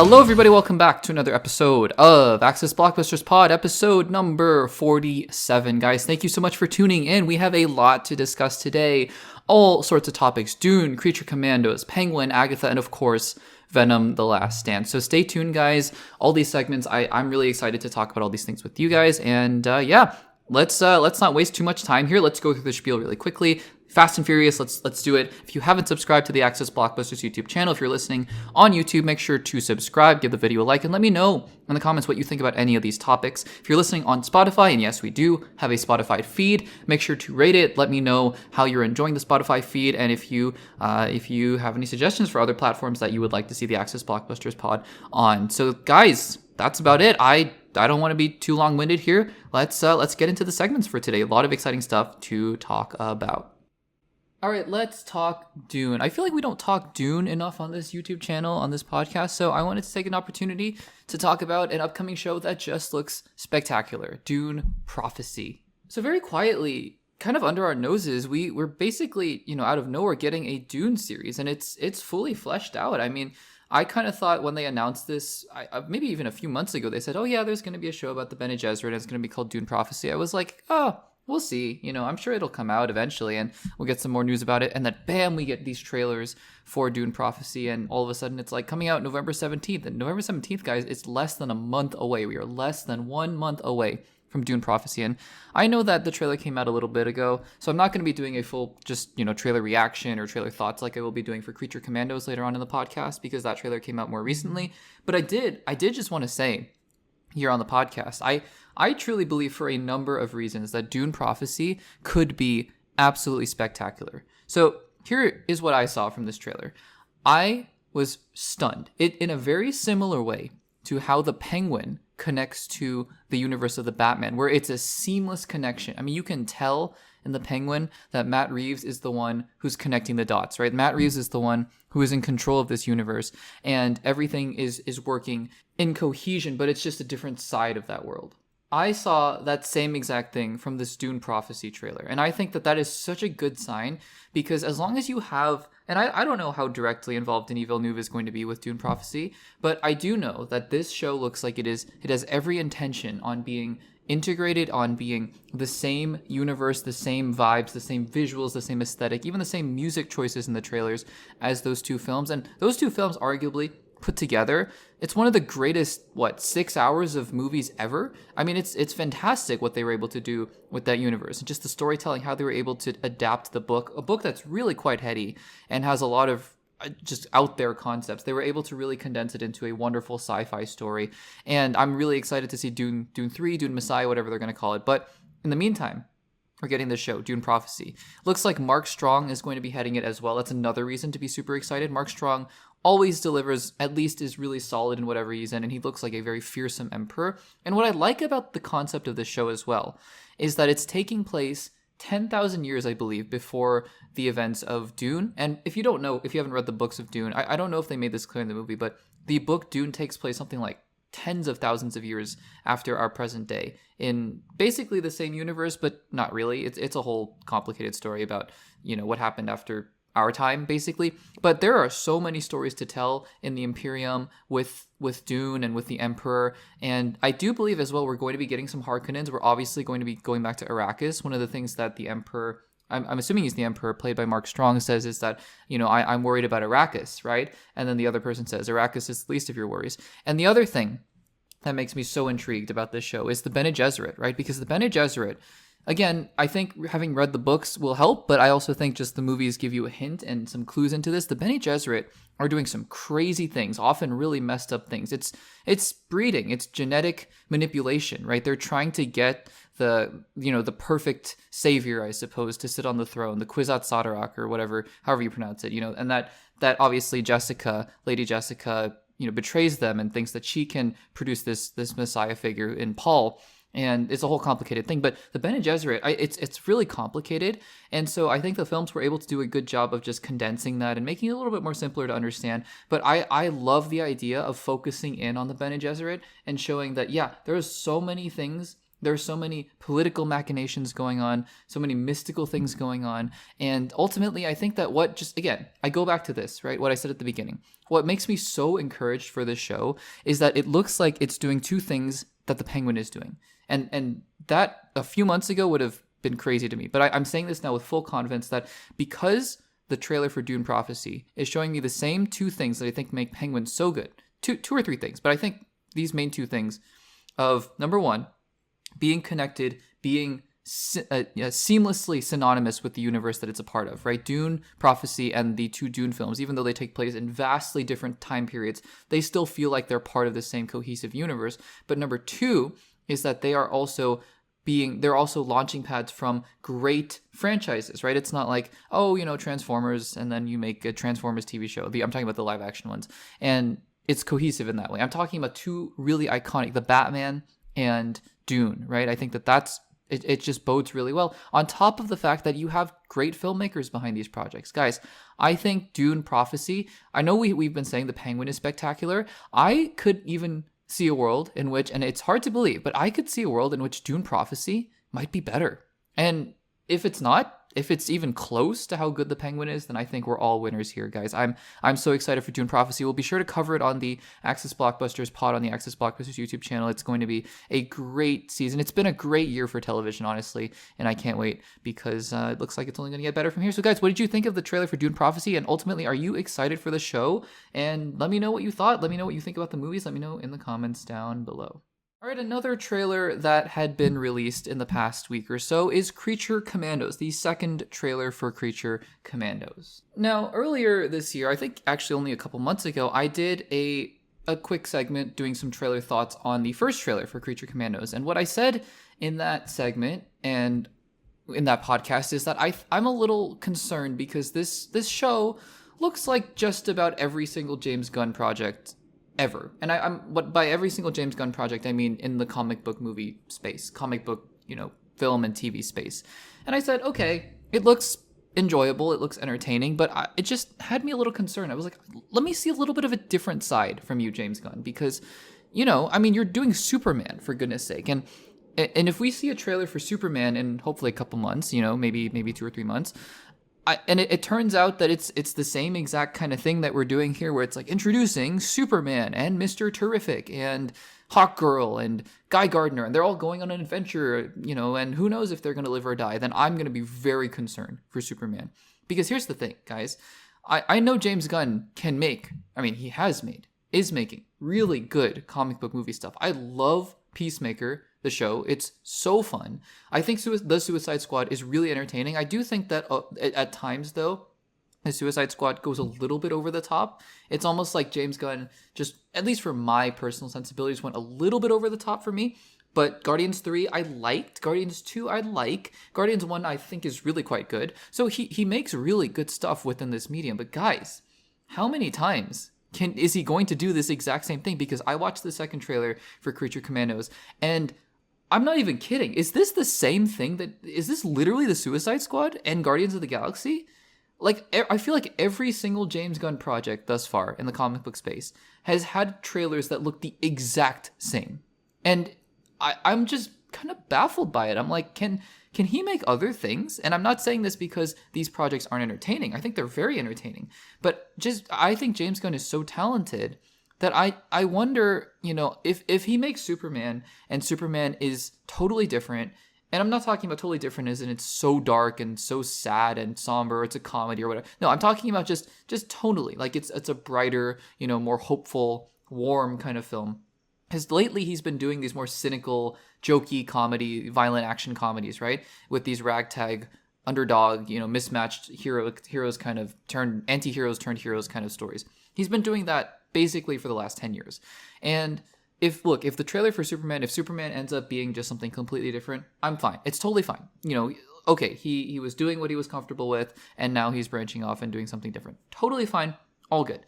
Hello everybody, welcome back to another episode of Access Blockbusters Pod, episode number 47. Guys, thank you so much for tuning in. We have a lot to discuss today. All sorts of topics: Dune, Creature Commandos, Penguin, Agatha, and of course, Venom: The Last Stand. So stay tuned, guys. All these segments, I'm really excited to talk about all these things with you guys. And let's not waste too much time here. Let's go through the spiel really quickly. Fast and Furious, let's do it. If you haven't subscribed to the Access Blockbusters YouTube channel, if you're listening on YouTube, make sure to subscribe, give the video a like, and let me know in the comments what you think about any of these topics. If you're listening on Spotify, and yes, we do have a Spotify feed, make sure to rate it. Let me know how you're enjoying the Spotify feed, and if you have any suggestions for other platforms that you would like to see the Access Blockbusters Pod on. So, guys, that's about it. I don't want to be too long-winded here. Let's get into the segments for today. A lot of exciting stuff to talk about. All right, let's talk Dune. I feel like we don't talk Dune enough on this YouTube channel, on this podcast, so I wanted to take an opportunity to talk about an upcoming show that just looks spectacular, Dune Prophecy. So very quietly, kind of under our noses, we're basically, out of nowhere getting a Dune series, and it's fully fleshed out. I mean, I kind of thought when they announced this, maybe even a few months ago, they said, oh yeah, there's going to be a show about the Bene Gesserit, and it's going to be called Dune Prophecy. I was like, oh, we'll see. I'm sure it'll come out eventually and we'll get some more news about it. And then bam, we get these trailers for Dune Prophecy. And all of a sudden it's like coming out November 17th. And November 17th, guys, it's less than a month away. We are less than 1 month away from Dune Prophecy. And I know that the trailer came out a little bit ago, so I'm not going to be doing a full trailer reaction or trailer thoughts like I will be doing for Creature Commandos later on in the podcast, because that trailer came out more recently. But I did just want to say here on the podcast, I truly believe, for a number of reasons, that Dune Prophecy could be absolutely spectacular. So here is what I saw from this trailer. I was stunned. It in a very similar way to how the Penguin connects to the universe of the Batman, where it's a seamless connection. I mean, you can tell in the Penguin that Matt Reeves is the one who's connecting the dots, right? Matt Reeves is the one who is in control of this universe, and everything is working in cohesion, but it's just a different side of that world. I saw that same exact thing from this Dune Prophecy trailer, and I think that is such a good sign, because as long as you have, and I don't know how directly involved Denis Villeneuve is going to be with Dune Prophecy, but I do know that this show looks like it has every intention on being integrated, on being the same universe, the same vibes, the same visuals, the same aesthetic, even the same music choices in the trailers as those two films. And those two films, arguably, put together, it's one of the greatest 6 hours of movies ever. I mean, it's fantastic what they were able to do with that universe, and just the storytelling, how they were able to adapt the book, a book that's really quite heady and has a lot of just out there concepts. They were able to really condense it into a wonderful sci-fi story, and I'm really excited to see Dune 3, Dune Messiah, whatever they're going to call it. But in the meantime, we're getting this show, Dune Prophecy. Looks like Mark Strong is going to be heading it as well. That's another reason to be super excited. Mark Strong always delivers, at least is really solid in whatever he's in, and he looks like a very fearsome emperor. And what I like about the concept of this show as well is that it's taking place 10,000 years, I believe, before the events of Dune. And if you don't know, if you haven't read the books of Dune, I don't know if they made this clear in the movie, but the book Dune takes place something like tens of thousands of years after our present day, in basically the same universe, but not really. It's a whole complicated story about, what happened after our time, basically. But there are so many stories to tell in the Imperium with Dune and with the Emperor. And I do believe as well we're going to be getting some Harkonnens. We're obviously going to be going back to Arrakis. One of the things that the Emperor, I'm assuming he's the Emperor, played by Mark Strong, says is that, I'm worried about Arrakis, right? And then the other person says, Arrakis is the least of your worries. And the other thing that makes me so intrigued about this show is the Bene Gesserit, right? Because the Bene Gesserit, again, I think having read the books will help, but I also think just the movies give you a hint and some clues into this. The Bene Gesserit are doing some crazy things, often really messed up things. It's breeding, it's genetic manipulation, right? They're trying to get the perfect savior, I suppose, to sit on the throne, the Kwisatz Haderach or whatever, however you pronounce it, and that obviously Lady Jessica, betrays them and thinks that she can produce this Messiah figure in Paul. And it's a whole complicated thing. But the Bene Gesserit, it's really complicated. And so I think the films were able to do a good job of just condensing that and making it a little bit more simpler to understand. But I love the idea of focusing in on the Bene Gesserit and showing that, yeah, there's so many things There are so many political machinations going on, so many mystical things going on. And ultimately, I think that again, I go back to this, right? What I said at the beginning. What makes me so encouraged for this show is that it looks like it's doing two things that the Penguin is doing. And that a few months ago would have been crazy to me. But I'm saying this now with full confidence that because the trailer for Dune Prophecy is showing me the same two things that I think make Penguin so good. Two or three things, but I think these main two things of, number one, being connected, being seamlessly synonymous with the universe that it's a part of, right? Dune Prophecy and the two Dune films, even though they take place in vastly different time periods, they still feel like they're part of the same cohesive universe. But number two is that they're also launching pads from great franchises, right? It's not like, Transformers, and then you make a Transformers TV show. I'm talking about the live action ones. And it's cohesive in that way. I'm talking about two really iconic, the Batman and Dune, right? I think it just bodes really well. On top of the fact that you have great filmmakers behind these projects. Guys, I think Dune Prophecy, I know we've been saying the Penguin is spectacular. I could even see a world in which, and it's hard to believe, but I could see a world in which Dune Prophecy might be better. And if it's not, if it's even close to how good the Penguin is, then I think we're all winners here, guys. I'm so excited for Dune Prophecy. We'll be sure to cover it on the Access Blockbusters pod on the Access Blockbusters YouTube channel. It's going to be a great season. It's been a great year for television, honestly, and I can't wait because it looks like it's only going to get better from here. So, guys, what did you think of the trailer for Dune Prophecy? And ultimately, are you excited for the show? And let me know what you thought. Let me know what you think about the movies. Let me know in the comments down below. All right, another trailer that had been released in the past week or so is CREATURE Commandos, the second trailer for CREATURE Commandos. Now, earlier this year, I think actually only a couple months ago, I did a quick segment doing some trailer thoughts on the first trailer for CREATURE Commandos. And what I said in that segment and in that podcast is that I'm a little concerned because this show looks like just about every single James Gunn project ever. And what by every single James Gunn project, I mean in the comic book movie space, comic book, film and TV space. And I said, okay, it looks enjoyable, it looks entertaining, but it just had me a little concerned. I was like, let me see a little bit of a different side from you, James Gunn, because, you're doing Superman, for goodness sake. And if we see a trailer for Superman in hopefully a couple months, maybe 2 or 3 months, and it turns out that it's the same exact kind of thing that we're doing here, where it's like introducing Superman and Mr. Terrific and Hawkgirl and Guy Gardner, and they're all going on an adventure, and who knows if they're going to live or die, then I'm going to be very concerned for Superman. Because here's the thing, guys. I know James Gunn is making really good comic book movie stuff. I love Peacemaker, the show. It's so fun. I think the Suicide Squad is really entertaining. I do think that at times, though, the Suicide Squad goes a little bit over the top. It's almost like James Gunn just, at least for my personal sensibilities, went a little bit over the top for me. But Guardians 3, I liked. Guardians 2, I like. Guardians 1, I think, is really quite good. So he makes really good stuff within this medium. But guys, how many times is he going to do this exact same thing? Because I watched the second trailer for CREATURE Commandos, and I'm not even kidding. Is this the same thing? Is this literally the Suicide Squad and Guardians of the Galaxy? Like, I feel like every single James Gunn project thus far in the comic book space has had trailers that look the exact same. And I'm just kind of baffled by it. I'm like, can he make other things? And I'm not saying this because these projects aren't entertaining. I think they're very entertaining. But I think James Gunn is so talented that I wonder, if he makes Superman and Superman is totally different, and I'm not talking about totally different as in it's so dark and so sad and somber, it's a comedy or whatever. No, I'm talking about just tonally, like it's a brighter, more hopeful, warm kind of film. Because lately he's been doing these more cynical, jokey comedy, violent action comedies, right? With these ragtag underdog, mismatched heroes kind of anti-heroes turned heroes kind of stories. He's been doing that basically for the last 10 years. And if the trailer for Superman, if Superman ends up being just something completely different, I'm fine. It's totally fine. Okay, he was doing what he was comfortable with, and now he's branching off and doing something different. Totally fine. All good.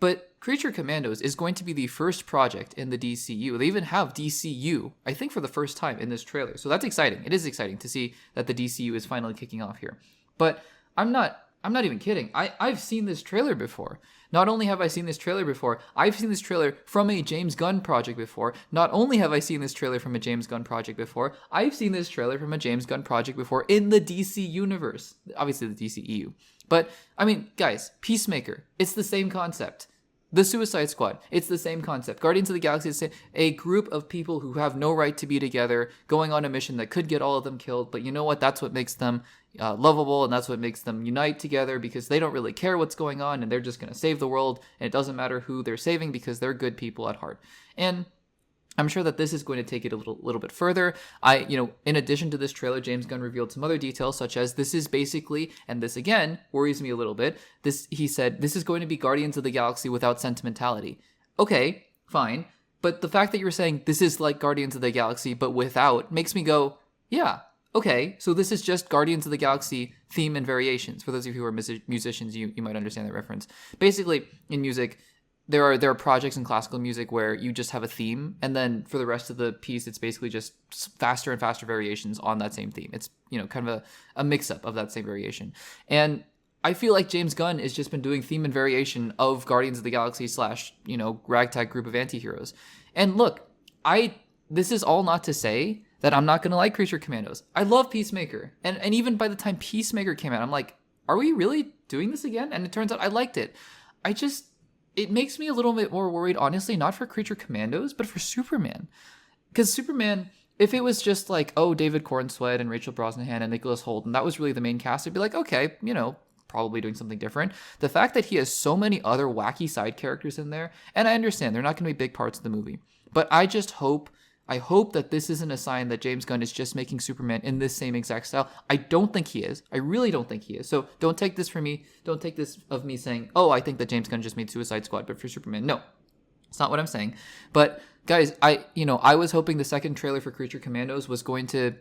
But CREATURE Commandos is going to be the first project in the DCU. They even have DCU, I think, for the first time in this trailer. So that's exciting. It is exciting to see that the DCU is finally kicking off here. But I'm not I'm not even kidding. I've seen this trailer before. Not only have I seen this trailer before, I've seen this trailer from a James Gunn project before. Not only have I seen this trailer from a James Gunn project before, I've seen this trailer from a James Gunn project before in the DC universe. Obviously the DCEU. But, I mean, guys, Peacemaker, it's the same concept. The Suicide Squad, it's the same concept. Guardians of the Galaxy is a group of people who have no right to be together, going on a mission that could get all of them killed, but you know what? That's what makes them lovable, and that's what makes them unite together, because they don't really care what's going on, and they're just going to save the world, and it doesn't matter who they're saving, because they're good people at heart. And I'm sure that this is going to take it a little bit further. In addition to this trailer, James Gunn revealed some other details, such as this is basically, and this again worries me a little bit, he said, this is going to be Guardians of the Galaxy without sentimentality. Okay, fine. But the fact that you're saying this is like Guardians of the Galaxy, but without, makes me go, yeah, okay, so this is just Guardians of the Galaxy theme and variations. For those of you who are musicians, you might understand that reference. Basically, in music, there are projects in classical music where you just have a theme, and then for the rest of the piece, it's basically just faster and faster variations on that same theme. It's, kind of a mix-up of that same variation. And I feel like James Gunn has just been doing theme and variation of Guardians of the Galaxy / ragtag group of antiheroes. And look, this is all not to say that I'm not going to like Creature Commandos. I love Peacemaker. And even by the time Peacemaker came out, I'm like, are we really doing this again? And it turns out I liked it. It makes me a little bit more worried, honestly, not for Creature Commandos, but for Superman. Because Superman, if it was just like, oh, David Cornsweet and Rachel Brosnahan and Nicholas Hoult, and that was really the main cast, I'd be like, okay, probably doing something different. The fact that he has so many other wacky side characters in there, and I understand they're not going to be big parts of the movie, but I hope that this isn't a sign that James Gunn is just making Superman in this same exact style. I don't think he is. I really don't think he is. So don't take this from me. Don't take this of me saying, oh, I think that James Gunn just made Suicide Squad, but for Superman. No, it's not what I'm saying. But guys, I was hoping the second trailer for Creature Commandos was going to,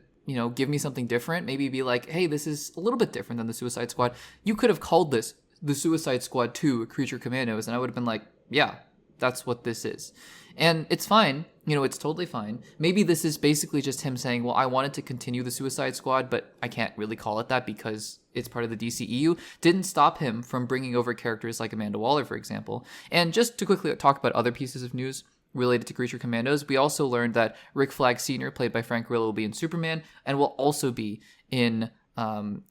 give me something different. Maybe be like, hey, this is a little bit different than the Suicide Squad. You could have called this the Suicide Squad 2 Creature Commandos, and I would have been like, yeah, that's what this is. And it's fine. It's totally fine. Maybe this is basically just him saying, well, I wanted to continue the Suicide Squad, but I can't really call it that because it's part of the DCEU. Didn't stop him from bringing over characters like Amanda Waller, for example. And just to quickly talk about other pieces of news related to Creature Commandos, we also learned that Rick Flag Sr., played by Frank Grillo, will be in Superman and will also be in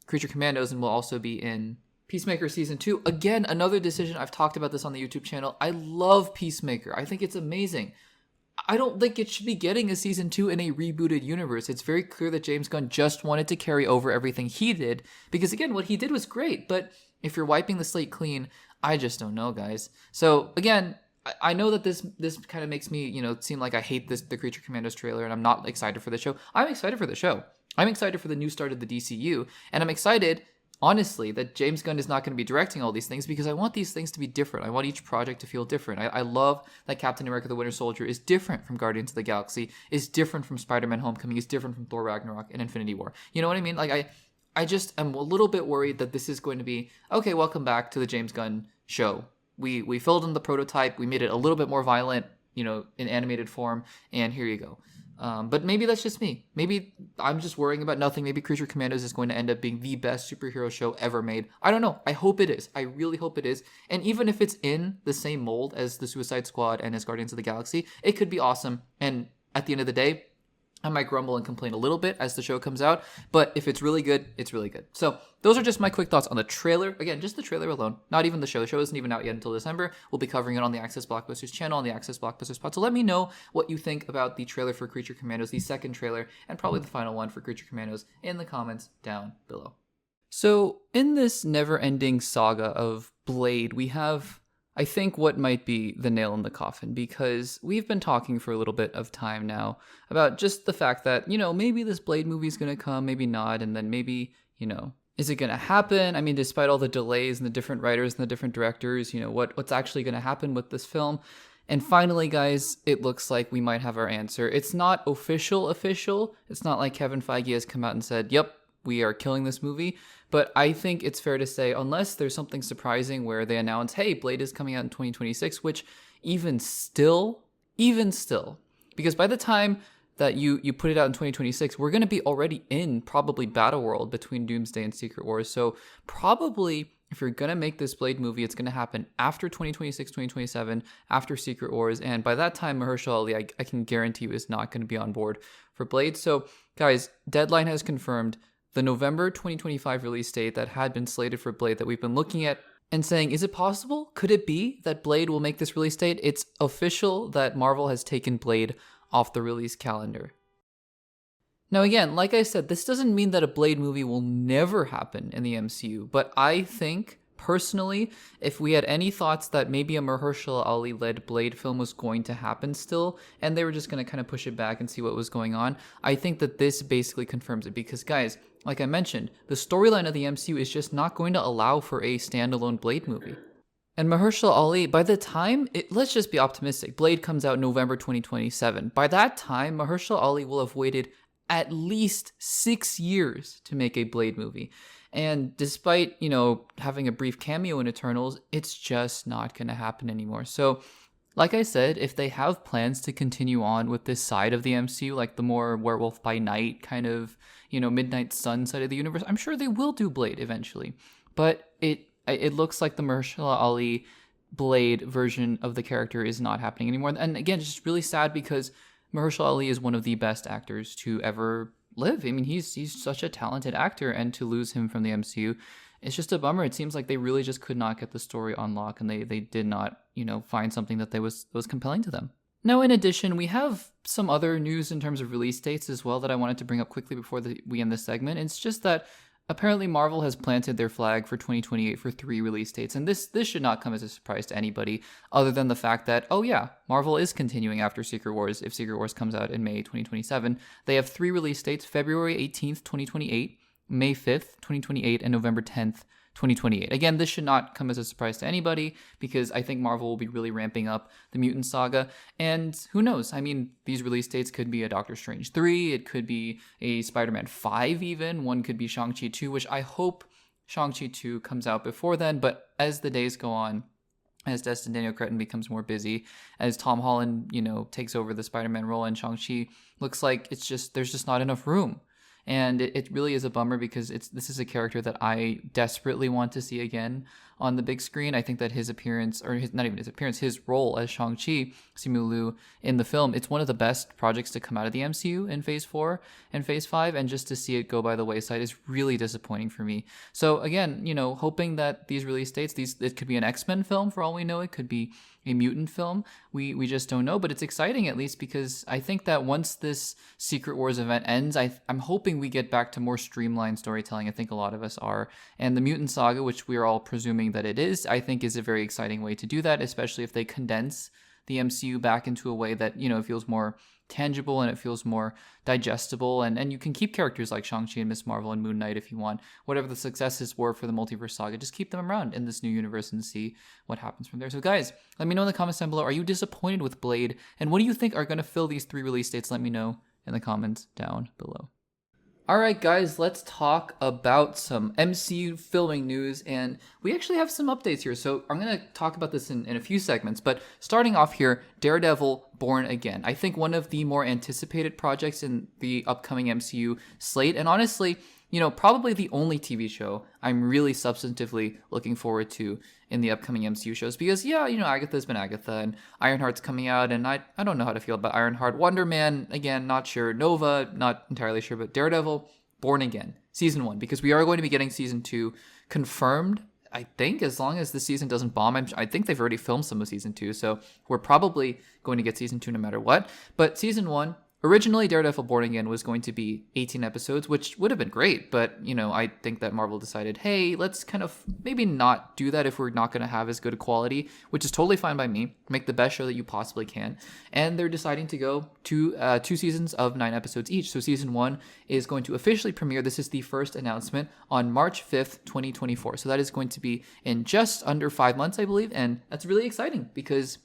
Creature Commandos and will also be in Peacemaker Season 2. Again, another decision. I've talked about this on the YouTube channel. I love Peacemaker. I think it's amazing. I don't think it should be getting a Season 2 in a rebooted universe. It's very clear that James Gunn just wanted to carry over everything he did. Because again, what he did was great. But if you're wiping the slate clean, I just don't know, guys. So again, I know that this kind of makes me, seem like I hate the Creature Commandos trailer and I'm not excited for the show. I'm excited for the show. I'm excited for the new start of the DCU. And I'm excited, honestly, that James Gunn is not going to be directing all these things because I want these things to be different. I want each project to feel different. I love that Captain America the Winter Soldier is different from Guardians of the Galaxy, is different from Spider-Man Homecoming, is different from Thor Ragnarok and Infinity War. You know what I mean? Like, I just am a little bit worried that this is going to be, okay, welcome back to the James Gunn show. We filled in the prototype, we made it a little bit more violent, in animated form, and here you go. But maybe that's just me. Maybe I'm just worrying about nothing. Maybe Creature Commandos is going to end up being the best superhero show ever made. I don't know. I hope it is. I really hope it is. And even if it's in the same mold as the Suicide Squad and as Guardians of the Galaxy, it could be awesome. And at the end of the day, I might grumble and complain a little bit as the show comes out, but if it's really good, it's really good. So those are just my quick thoughts on the trailer. Again, just the trailer alone, not even the show. The show isn't even out yet until December. We'll be covering it on the Access Blockbusters channel, on the Access Blockbusters pod. So let me know what you think about the trailer for Creature Commandos, the second trailer, and probably the final one for Creature Commandos in the comments down below. So in this never-ending saga of Blade, we have, I think, what might be the nail in the coffin, because we've been talking for a little bit of time now about just the fact that, maybe this Blade movie is going to come, maybe not, and then maybe, is it going to happen? I mean, despite all the delays and the different writers and the different directors, what's actually going to happen with this film? And finally, guys, it looks like we might have our answer. It's not official. It's not like Kevin Feige has come out and said, yep, we are killing this movie. But I think it's fair to say, unless there's something surprising where they announce, hey, Blade is coming out in 2026, which even still, because by the time that you put it out in 2026, we're going to be already in probably Battleworld between Doomsday and Secret Wars. So probably if you're going to make this Blade movie, it's going to happen after 2026, 2027, after Secret Wars. And by that time, Mahershala Ali, I can guarantee you, is not going to be on board for Blade. So, guys, Deadline has confirmed the November 2025 release date that had been slated for Blade that we've been looking at and saying, is it possible? Could it be that Blade will make this release date? It's official that Marvel has taken Blade off the release calendar. Now again, like I said, this doesn't mean that a Blade movie will never happen in the MCU, but I think, personally, if we had any thoughts that maybe a Mahershala Ali-led Blade film was going to happen still, and they were just going to kind of push it back and see what was going on, I think that this basically confirms it, because guys, like I mentioned, the storyline of the MCU is just not going to allow for a standalone Blade movie. And Mahershala Ali, by the time, let's just be optimistic, Blade comes out November 2027. By that time, Mahershala Ali will have waited at least 6 years to make a Blade movie. And despite, having a brief cameo in Eternals, it's just not going to happen anymore. So, like I said, if they have plans to continue on with this side of the MCU, like the more Werewolf by Night kind of, Midnight Sun side of the universe, I'm sure they will do Blade eventually. But it looks like the Mahershala Ali Blade version of the character is not happening anymore. And again, it's just really sad because Mahershala Ali is one of the best actors to ever live. I mean, he's such a talented actor, and to lose him from the MCU, it's just a bummer. It seems like they really just could not get the story on lock, and they did not, find something that was compelling to them. Now, in addition, we have some other news in terms of release dates as well that I wanted to bring up quickly before we end this segment. It's just that apparently Marvel has planted their flag for 2028 for 3 release dates, and this should not come as a surprise to anybody other than the fact that, oh yeah, Marvel is continuing after Secret Wars if Secret Wars comes out in May 2027. They have 3 release dates, February 18th, 2028, May 5th, 2028, and November 10th, 2028. Again, this should not come as a surprise to anybody because I think Marvel will be really ramping up the Mutant Saga. And who knows? I mean, these release dates could be a Doctor Strange 3, it could be a Spider-Man 5 even, one could be Shang-Chi 2, which I hope Shang-Chi 2 comes out before then. But as the days go on, as Destin Daniel Cretton becomes more busy, as Tom Holland, takes over the Spider-Man role, and Shang-Chi looks like there's just not enough room. And it really is a bummer because this is a character that I desperately want to see again on the big screen. I think that his appearance, or not even his appearance, his role as Shang-Chi, Simu Liu, in the film, it's one of the best projects to come out of the MCU in Phase 4 and Phase 5, and just to see it go by the wayside is really disappointing for me. So again, hoping that these release dates, it could be an X-Men film for all we know, it could be a mutant film, we just don't know, but it's exciting at least because I think that once this Secret Wars event ends, I'm hoping we get back to more streamlined storytelling. I think a lot of us are, and the Mutant Saga, which we are all presuming that it is, I think is a very exciting way to do that, especially if they condense the MCU back into a way that, it feels more tangible and it feels more digestible, and you can keep characters like Shang-Chi and Miss Marvel and Moon Knight if you want. Whatever the successes were for the multiverse saga, just keep them around in this new universe and see what happens from there. So guys, let me know in the comments down below, are you disappointed with Blade? And what do you think are going to fill these 3 release dates? Let me know in the comments down below. Alright guys, let's talk about some MCU filming news, and we actually have some updates here, so I'm going to talk about this in a few segments, but starting off here, Daredevil Born Again. I think one of the more anticipated projects in the upcoming MCU slate, and honestly, probably the only TV show I'm really substantively looking forward to in the upcoming MCU shows, because Agatha's been Agatha, and Ironheart's coming out, and I don't know how to feel about Ironheart. Wonder Man, again, not sure. Nova, not entirely sure, but Daredevil Born Again, Season 1, because we are going to be getting Season 2 confirmed, I think, as long as the season doesn't bomb. I think they've already filmed some of Season 2, so we're probably going to get Season 2 no matter what. But Season 1, originally, Daredevil Born Again was going to be 18 episodes, which would have been great, but, I think that Marvel decided, hey, let's kind of maybe not do that if we're not going to have as good a quality, which is totally fine by me. Make the best show that you possibly can. And they're deciding to go to 2 seasons of 9 episodes each. So Season 1 is going to officially premiere. This is the first announcement on March 5th, 2024. So that is going to be in just under 5 months, I believe, and that's really exciting because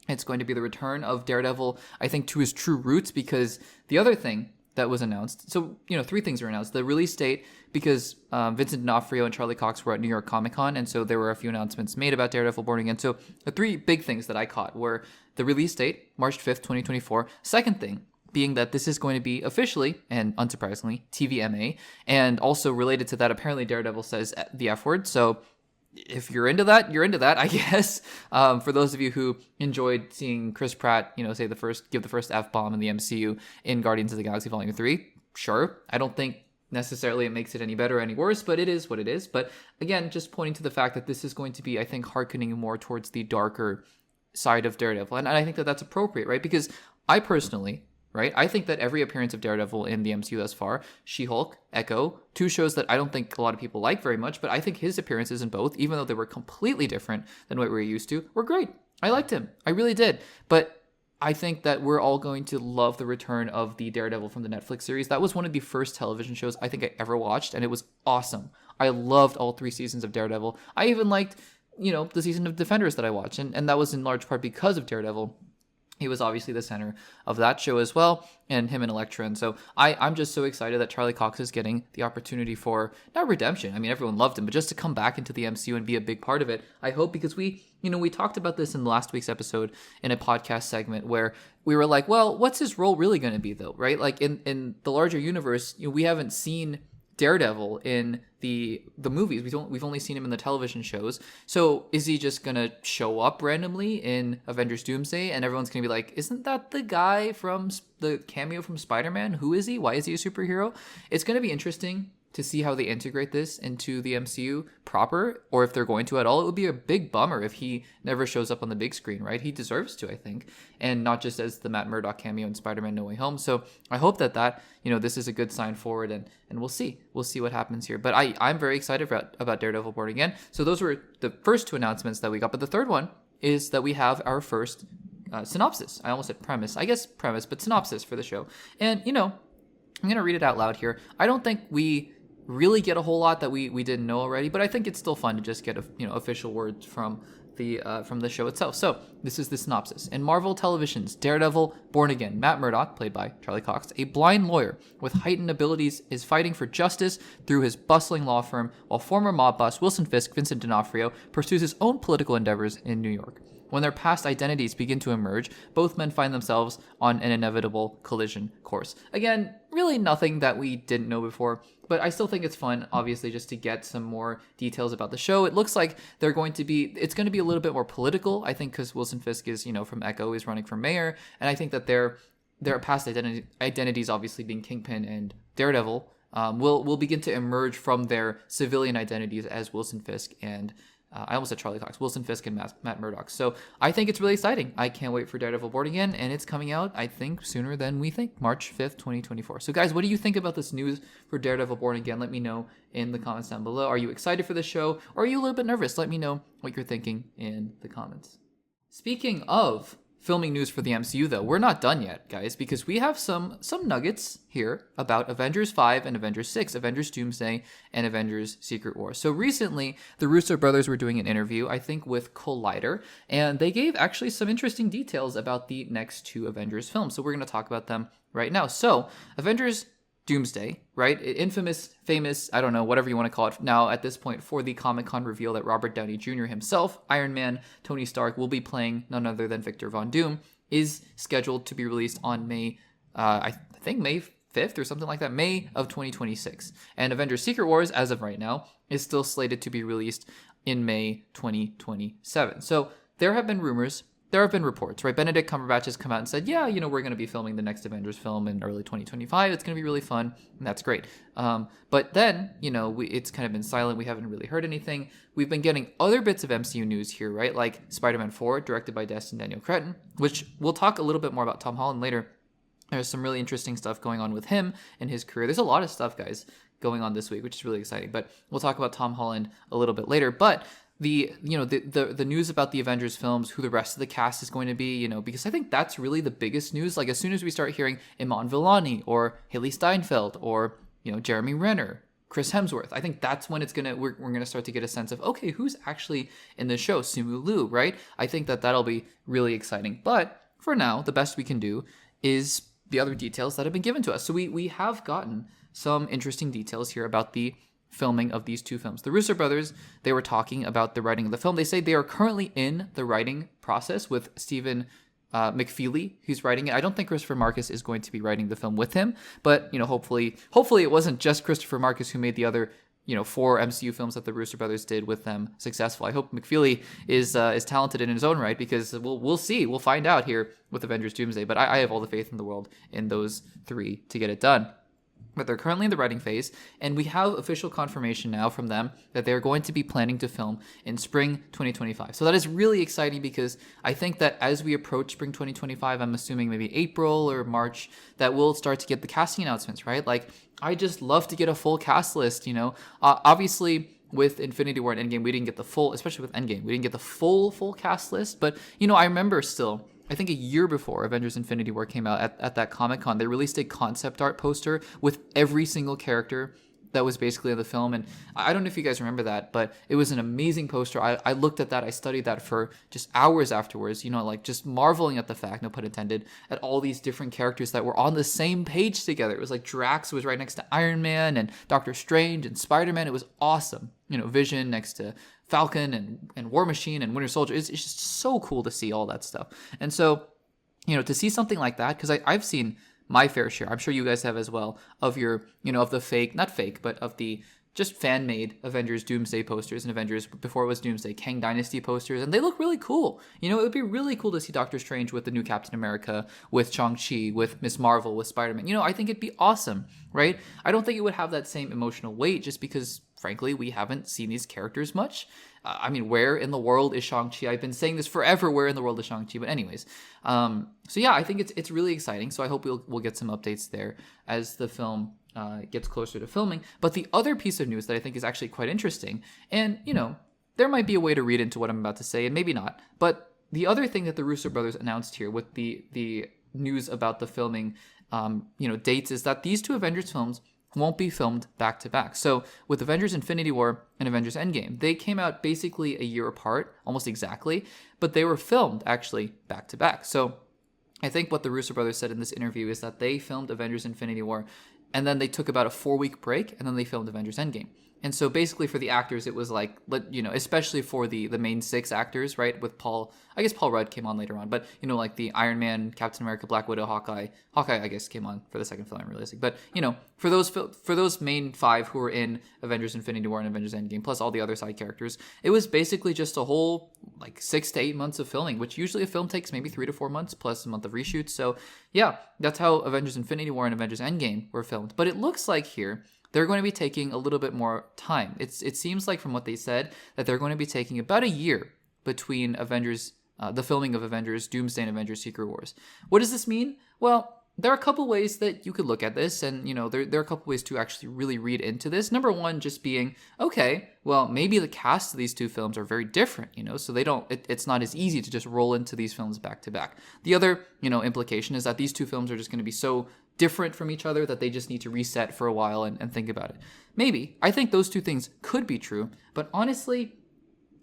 it's going to be the return of Daredevil, I think, to his true roots, because the other thing that was announced, so, 3 things were announced. The release date, because Vincent D'Onofrio and Charlie Cox were at New York Comic Con, and so there were a few announcements made about Daredevil Born Again. So the 3 big things that I caught were the release date, March 5th, 2024. Second thing being that this is going to be officially, and unsurprisingly, TVMA, and also related to that, apparently Daredevil says the F word, so if you're into that, you're into that, I guess. For those of you who enjoyed seeing Chris Pratt, say give the first F-bomb in the MCU in Guardians of the Galaxy Volume 3, sure. I don't think necessarily it makes it any better or any worse, but it is what it is. But again, just pointing to the fact that this is going to be, I think, hearkening more towards the darker side of Daredevil. And I think that that's appropriate, right? Because I personally, right, I think that every appearance of Daredevil in the MCU thus far, She-Hulk, Echo, two shows that I don't think a lot of people like very much, but I think his appearances in both, even though they were completely different than what we were used to, were great. I liked him. I really did. But I think that we're all going to love the return of the Daredevil from the Netflix series. That was one of the first television shows I think I ever watched, and it was awesome. I loved all 3 seasons of Daredevil. I even liked, the season of Defenders that I watched, and that was in large part because of Daredevil. He was obviously the center of that show as well, and him and Elektra. And so I'm just so excited that Charlie Cox is getting the opportunity for, not redemption, I mean, everyone loved him, but just to come back into the MCU and be a big part of it. I hope, because we talked about this in last week's episode in a podcast segment where we were like, well, what's his role really going to be, though, right? Like in the larger universe, we haven't seen Daredevil in the movies. We've only seen him in the television shows. So is he just gonna show up randomly in Avengers Doomsday and everyone's gonna be like, isn't that the guy from the cameo from Spider-Man? Who is he? Why is he a superhero? It's gonna be interesting to see how they integrate this into the MCU proper, or if they're going to at all. It would be a big bummer if he never shows up on the big screen, right? He deserves to, I think, and not just as the Matt Murdock cameo in Spider-Man No Way Home. So I hope that this is a good sign forward, and we'll see what happens here. But I'm very excited about Daredevil Born Again. So those were the first 2 announcements that we got, but the third one is that we have our first synopsis. I almost said premise, but synopsis for the show. And I'm gonna read it out loud here. I don't think we really get a whole lot that we didn't know already, but I think it's still fun to just get official words from the show itself. So this is the synopsis. In Marvel Television's Daredevil Born Again, Matt Murdock, played by Charlie Cox, a blind lawyer with heightened abilities, is fighting for justice through his bustling law firm, while former mob boss Wilson Fisk, Vincent D'Onofrio, pursues his own political endeavors in New York. When their past identities begin to emerge, both men find themselves on an inevitable collision course. Again, really nothing that we didn't know before, but I still think it's fun, obviously, just to get some more details about the show. It looks like it's going to be a little bit more political, I think, because Wilson Fisk is, from Echo, is running for mayor, and I think that their past identities, obviously being Kingpin and Daredevil, will begin to emerge from their civilian identities as Wilson Fisk and I almost said Charlie Cox, Wilson Fisk, and Matt Murdock. So I think it's really exciting. I can't wait for Daredevil Born Again, and it's coming out, I think, sooner than we think, March 5th, 2024. So guys, what do you think about this news for Daredevil Born Again? Let me know in the comments down below. Are you excited for the show, or are you a little bit nervous? Let me know what you're thinking in the comments. Speaking of filming news for the MCU, though, we're not done yet, guys, because we have some nuggets here about Avengers 5 and Avengers 6, Avengers Doomsday and Avengers Secret Wars. So recently, the Russo brothers were doing an interview, I think, with Collider, and they gave actually some interesting details about the next 2 Avengers films. So we're going to talk about them right now. So Avengers Doomsday, right? Infamous, famous, I don't know, whatever you want to call it now at this point, for the Comic-Con reveal that Robert Downey Jr. himself, Iron Man, Tony Stark, will be playing none other than Victor Von Doom, is scheduled to be released on May 5th or something like that, May of 2026. And Avengers Secret Wars, as of right now, is still slated to be released in May 2027. So there have been rumors. There have been reports, right? Benedict Cumberbatch has come out and said, yeah, we're going to be filming the next Avengers film in early 2025. It's going to be really fun, and that's great. But then, it's kind of been silent. We haven't really heard anything. We've been getting other bits of MCU news here, right? Like Spider-Man 4, directed by Destin Daniel Cretton, which we'll talk a little bit more about Tom Holland later. There's some really interesting stuff going on with him and his career. There's a lot of stuff, guys, going on this week, which is really exciting. But we'll talk about Tom Holland a little bit later. But the news about the Avengers films, who the rest of the cast is going to be, because I think that's really the biggest news. Like, as soon as we start hearing Iman Vellani or Haley Steinfeld or, Jeremy Renner, Chris Hemsworth, I think that's when we're going to start to get a sense of, okay, who's actually in the show? Simu Liu, right? I think that'll be really exciting. But for now, the best we can do is the other details that have been given to us. So we have gotten some interesting details here about the filming of these 2 films. The Russo brothers, they were talking about the writing of the film. They say they are currently in the writing process with Stephen McFeely, who's writing it. I don't think Christopher Marcus is going to be writing the film with him, but hopefully it wasn't just Christopher Marcus who made the other 4 MCU films that the Russo brothers did with them successful. I hope McFeely is talented in his own right, because we'll see. We'll find out here with Avengers Doomsday. But I have all the faith in the world in those 3 to get it done. But they're currently in the writing phase, and we have official confirmation now from them that they're going to be planning to film in spring 2025. So that is really exciting, because I think that as we approach spring 2025, I'm assuming maybe April or March, that we'll start to get the casting announcements, right? Like, I just love to get a full cast list, Obviously, with Infinity War and Endgame, we didn't get the full, especially with Endgame, we didn't get the full cast list. But, I remember still, I think a year before Avengers Infinity War came out at that Comic-Con, they released a concept art poster with every single character that was basically in the film. And I don't know if you guys remember that, but it was an amazing poster. I looked at that. I studied that for just hours afterwards, like just marveling at the fact, no pun intended, at all these different characters that were on the same page together. It was like Drax was right next to Iron Man and Doctor Strange and Spider-Man. It was awesome. Vision next to Falcon and War Machine and Winter Soldier. It's just so cool to see all that stuff. And so, to see something like that, because I've seen my fair share, I'm sure you guys have as well, of your, of the fake, not fake, but of the just fan-made Avengers Doomsday posters and Avengers, before it was Doomsday, Kang Dynasty posters, and they look really cool. It would be really cool to see Doctor Strange with the new Captain America, with Shang-Chi, with Ms. Marvel, with Spider-Man. I think it'd be awesome, right? I don't think it would have that same emotional weight, just because, frankly, we haven't seen these characters much. Where in the world is Shang-Chi? I've been saying this forever, where in the world is Shang-Chi? But anyways, so yeah, I think it's really exciting. So I hope we'll get some updates there as the film gets closer to filming. But the other piece of news that I think is actually quite interesting, and, there might be a way to read into what I'm about to say, and maybe not, but the other thing that the Russo brothers announced here with the news about the filming, dates, is that these 2 Avengers films won't be filmed back to back. So with Avengers Infinity War and Avengers Endgame, they came out basically a year apart, almost exactly, but they were filmed actually back to back. So I think what the Russo brothers said in this interview is that they filmed Avengers Infinity War, and then they took about a 4-week break, and then they filmed Avengers Endgame. And so basically for the actors, it was like, especially for the main 6 actors, right? With Paul, I guess Paul Rudd came on later on, but, like the Iron Man, Captain America, Black Widow, Hawkeye, I guess came on for the second film, I'm realizing. But, for those main 5 who were in Avengers Infinity War and Avengers Endgame, plus all the other side characters, it was basically just a whole, 6 to 8 months of filming, which usually a film takes maybe 3 to 4 months, plus a month of reshoots. So, yeah, that's how Avengers Infinity War and Avengers Endgame were filmed. But it looks like here, they're going to be taking a little bit more time. It seems like, from what they said, that they're going to be taking about a year between Avengers, the filming of Avengers Doomsday and Avengers Secret Wars. What does this mean? Well, there are a couple ways that you could look at this, and, there are a couple ways to actually really read into this. Number one, just being, okay, well, maybe the cast of these 2 films are very different, so they don't, it's not as easy to just roll into these films back to back. The other, implication is that these 2 films are just going to be so different from each other that they just need to reset for a while and think about it. Maybe. I think those 2 things could be true, but honestly,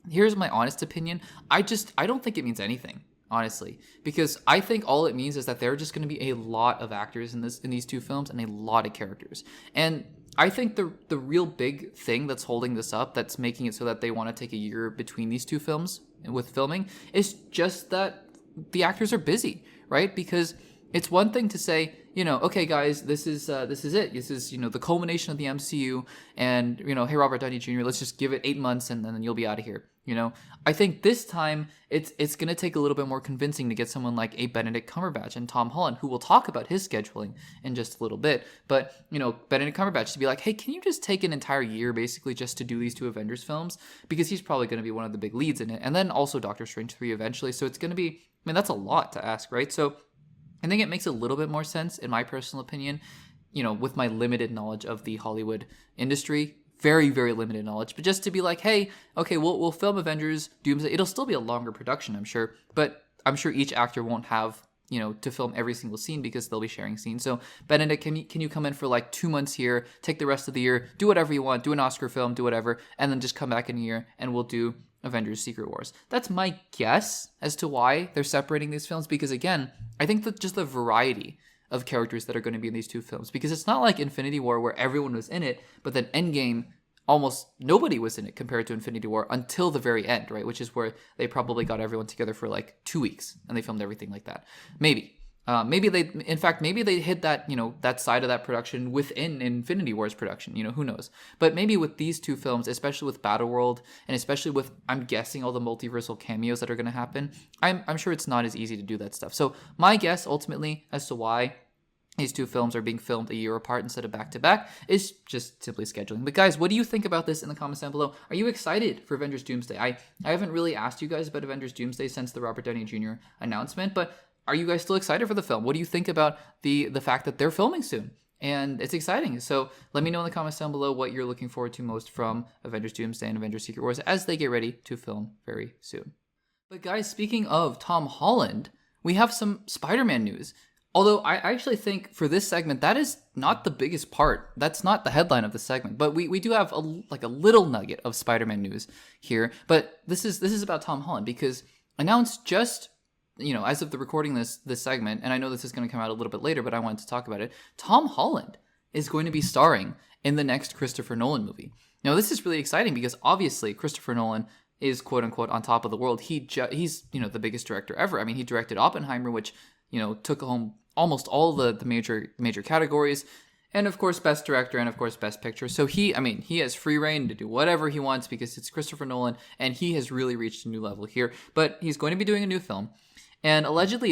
here's my honest opinion. I don't think it means anything, honestly, because I think all it means is that there are just going to be a lot of actors in these 2 films and a lot of characters. And I think the real big thing that's holding this up, that's making it so that they want to take a year between these 2 films with filming, is just that the actors are busy, right? Because it's one thing to say, okay, guys, this is it. This is, the culmination of the MCU, and, hey, Robert Downey Jr., let's just give it 8 months and then you'll be out of here. I think this time it's going to take a little bit more convincing to get someone like a Benedict Cumberbatch and Tom Holland, who will talk about his scheduling in just a little bit. But, Benedict Cumberbatch to be like, hey, can you just take an entire year basically just to do these 2 Avengers films? Because he's probably going to be one of the big leads in it. And then also Doctor Strange 3 eventually. So it's going to be, that's a lot to ask, right? So I think it makes a little bit more sense, in my personal opinion, with my limited knowledge of the Hollywood industry, very, very limited knowledge, but just to be like, hey, okay, we'll film Avengers Doomsday. It'll still be a longer production, I'm sure, but I'm sure each actor won't have, to film every single scene because they'll be sharing scenes. So Benedict, can you come in for 2 months here, take the rest of the year, do whatever you want, do an Oscar film, do whatever, and then just come back in a year and we'll do Avengers Secret Wars. That's my guess as to why they're separating these films, because again, I think that just the variety of characters that are going to be in these 2 films, because it's not like Infinity War where everyone was in it, but then Endgame, almost nobody was in it compared to Infinity War until the very end, right? Which is where they probably got everyone together for 2 weeks and they filmed everything like that. Maybe. Maybe they hit that, that side of that production within Infinity War's production. Who knows? But maybe with these two films, especially with Battleworld, and especially with, I'm guessing, all the multiversal cameos that are going to happen, I'm sure it's not as easy to do that stuff. So my guess, ultimately, as to why these two films are being filmed a year apart instead of back to back is just simply scheduling. But guys, what do you think about this in the comments down below? Are you excited for Avengers Doomsday? I haven't really asked you guys about Avengers Doomsday since the Robert Downey Jr. announcement, but are you guys still excited for the film? What do you think about the fact that they're filming soon? And it's exciting. So let me know in the comments down below what you're looking forward to most from Avengers Doomsday and Avengers Secret Wars as they get ready to film very soon. But guys, speaking of Tom Holland, we have some Spider-Man news. Although I actually think for this segment, that is not the biggest part. That's not the headline of the segment. But we do have a little nugget of Spider-Man news here. But this is about Tom Holland because announced just, as of the recording this segment, and I know this is going to come out a little bit later, but I wanted to talk about it. Tom Holland is going to be starring in the next Christopher Nolan movie. Now, this is really exciting because obviously Christopher Nolan is quote unquote on top of the world. He's the biggest director ever. I mean, he directed Oppenheimer, which took home almost all the major categories, and of course Best Director and of course Best Picture. So he has free reign to do whatever he wants because it's Christopher Nolan, and he has really reached a new level here. But he's going to be doing a new film. And reportedly,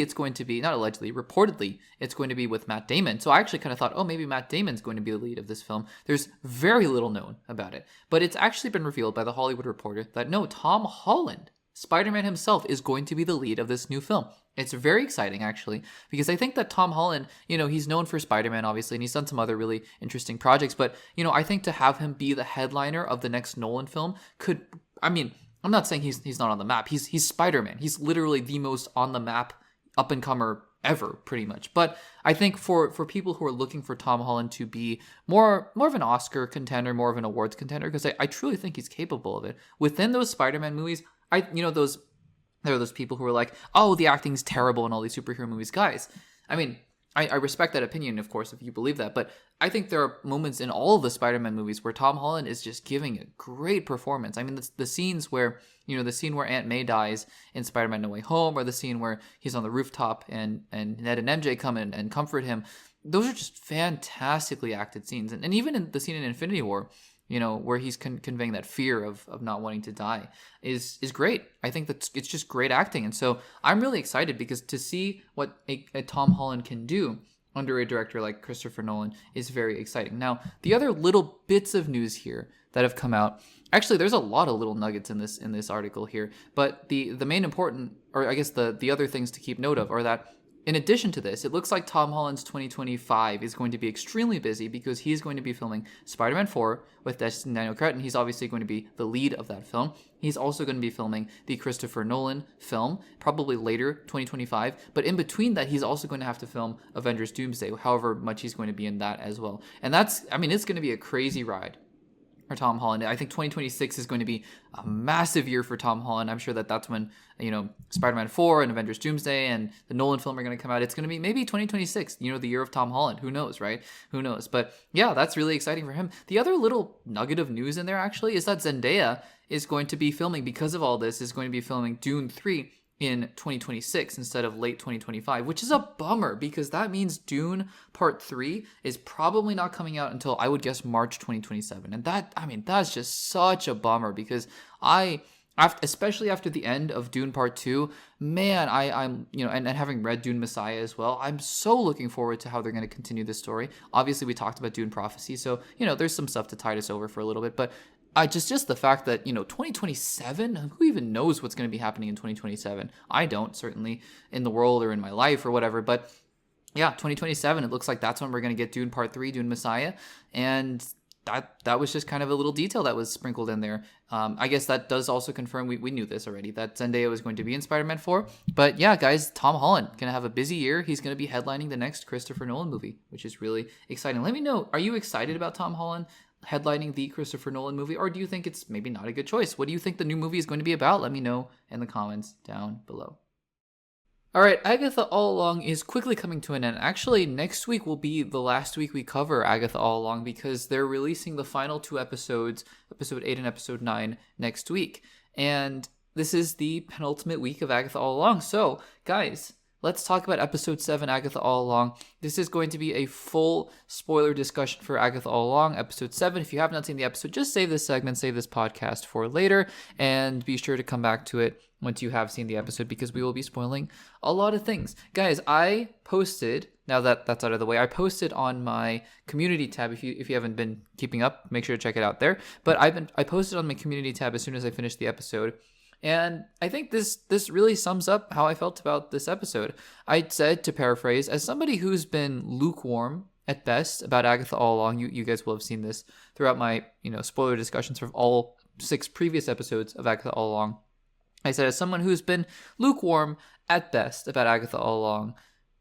it's going to be with Matt Damon. So I actually kind of thought, oh, maybe Matt Damon's going to be the lead of this film. There's very little known about it. But it's actually been revealed by The Hollywood Reporter that no, Tom Holland, Spider-Man himself, is going to be the lead of this new film. It's very exciting, actually, because I think that Tom Holland, he's known for Spider-Man, obviously, and he's done some other really interesting projects. But, I think to have him be the headliner of the next Nolan film I'm not saying he's not on the map. He's Spider-Man. He's literally the most on the map up-and-comer ever, pretty much. But I think for people who are looking for Tom Holland to be more of an Oscar contender, more of an awards contender, because I truly think he's capable of it. Within those Spider-Man movies, there are those people who are like, oh, the acting's terrible in all these superhero movies. Guys, I respect that opinion, of course, if you believe that, but I think there are moments in all of the Spider-Man movies where Tom Holland is just giving a great performance. I mean, the scenes where, the scene where Aunt May dies in Spider-Man No Way Home, or the scene where he's on the rooftop and Ned and MJ come in and comfort him, those are just fantastically acted scenes. And even in the scene in Infinity War, where he's conveying that fear of not wanting to die is great. I think that it's just great acting. And so I'm really excited because to see what a Tom Holland can do under a director like Christopher Nolan is very exciting. Now, the other little bits of news here that have come out, actually, there's a lot of little nuggets in this article here, but the main important, or I guess the other things to keep note of are that in addition to this, it looks like Tom Holland's 2025 is going to be extremely busy because he's going to be filming Spider-Man 4 with Daniel Cretton. He's obviously going to be the lead of that film. He's also going to be filming the Christopher Nolan film, probably later, 2025. But in between that, he's also going to have to film Avengers Doomsday, however much he's going to be in that as well. And it's going to be a crazy ride for Tom Holland. I think 2026 is going to be a massive year for Tom Holland. I'm sure that's when, Spider-Man 4 and Avengers Doomsday and the Nolan film are going to come out. It's going to be maybe 2026, the year of Tom Holland. Who knows, right? Who knows? But yeah, that's really exciting for him. The other little nugget of news in there actually is that Zendaya is going to be filming, because of all this, is going to be filming Dune 3 in 2026 instead of late 2025, which is a bummer because that means Dune Part 3 is probably not coming out until, I would guess, March 2027. And that's just such a bummer because especially after the end of Dune Part 2, man, I'm and having read Dune Messiah as well, I'm so looking forward to how they're going to continue this story. Obviously, we talked about Dune Prophecy, so, there's some stuff to tide us over for a little bit, but just the fact that, 2027, who even knows what's going to be happening in 2027? I don't, certainly in the world or in my life or whatever. But yeah, 2027, it looks like that's when we're going to get Dune Part 3, Dune Messiah. And that was just kind of a little detail that was sprinkled in there. I guess that does also confirm, we knew this already, that Zendaya was going to be in Spider-Man 4. But yeah, guys, Tom Holland going to have a busy year. He's going to be headlining the next Christopher Nolan movie, which is really exciting. Let me know, are you excited about Tom Holland headlining the Christopher Nolan movie, or do you think it's maybe not a good choice? What do you think the new movie is going to be about? Let me know in the comments down below. All right, Agatha All Along is quickly coming to an end. Actually, next week will be the last week we cover Agatha All Along because they're releasing the final two episodes, episode 8 and episode 9, next week. And this is the penultimate week of Agatha All Along. So, guys, let's talk about episode 7, Agatha All Along. This is going to be a full spoiler discussion for Agatha All Along, episode 7. If you have not seen the episode, just save this segment, save this podcast for later, and be sure to come back to it once you have seen the episode, because we will be spoiling a lot of things. Guys, I posted, now that that's out of the way, I posted on my community tab. If you haven't been keeping up, make sure to check it out there. But I posted on my community tab as soon as I finished the episode. And I think this really sums up how I felt about this episode. I said, to paraphrase, as somebody who's been lukewarm at best about Agatha all along, you guys will have seen this throughout my spoiler discussions for all 6 previous episodes of Agatha all along. I said, as someone who's been lukewarm at best about Agatha all along,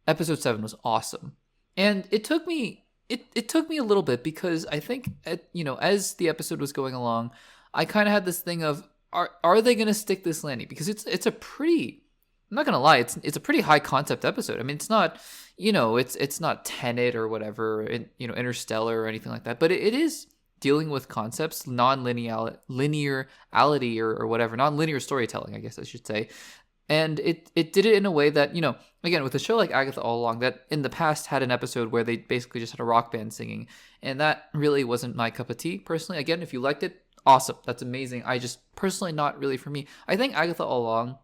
episode 7 was awesome. And it took me a little bit, because I think as the episode was going along, I kind of had this thing of, are they going to stick this landing? Because it's a pretty, I'm not going to lie, it's a pretty high concept episode. I mean, it's not, it's not Tenet or whatever, Interstellar or anything like that, but it is dealing with concepts, non-linearity or whatever, non-linear storytelling, I guess I should say. And it did it in a way that, again, with a show like Agatha All Along, that in the past had an episode where they basically just had a rock band singing. And that really wasn't my cup of tea, personally. Again, if you liked it, awesome. That's amazing. I just personally not really for me. I think Agatha All Along,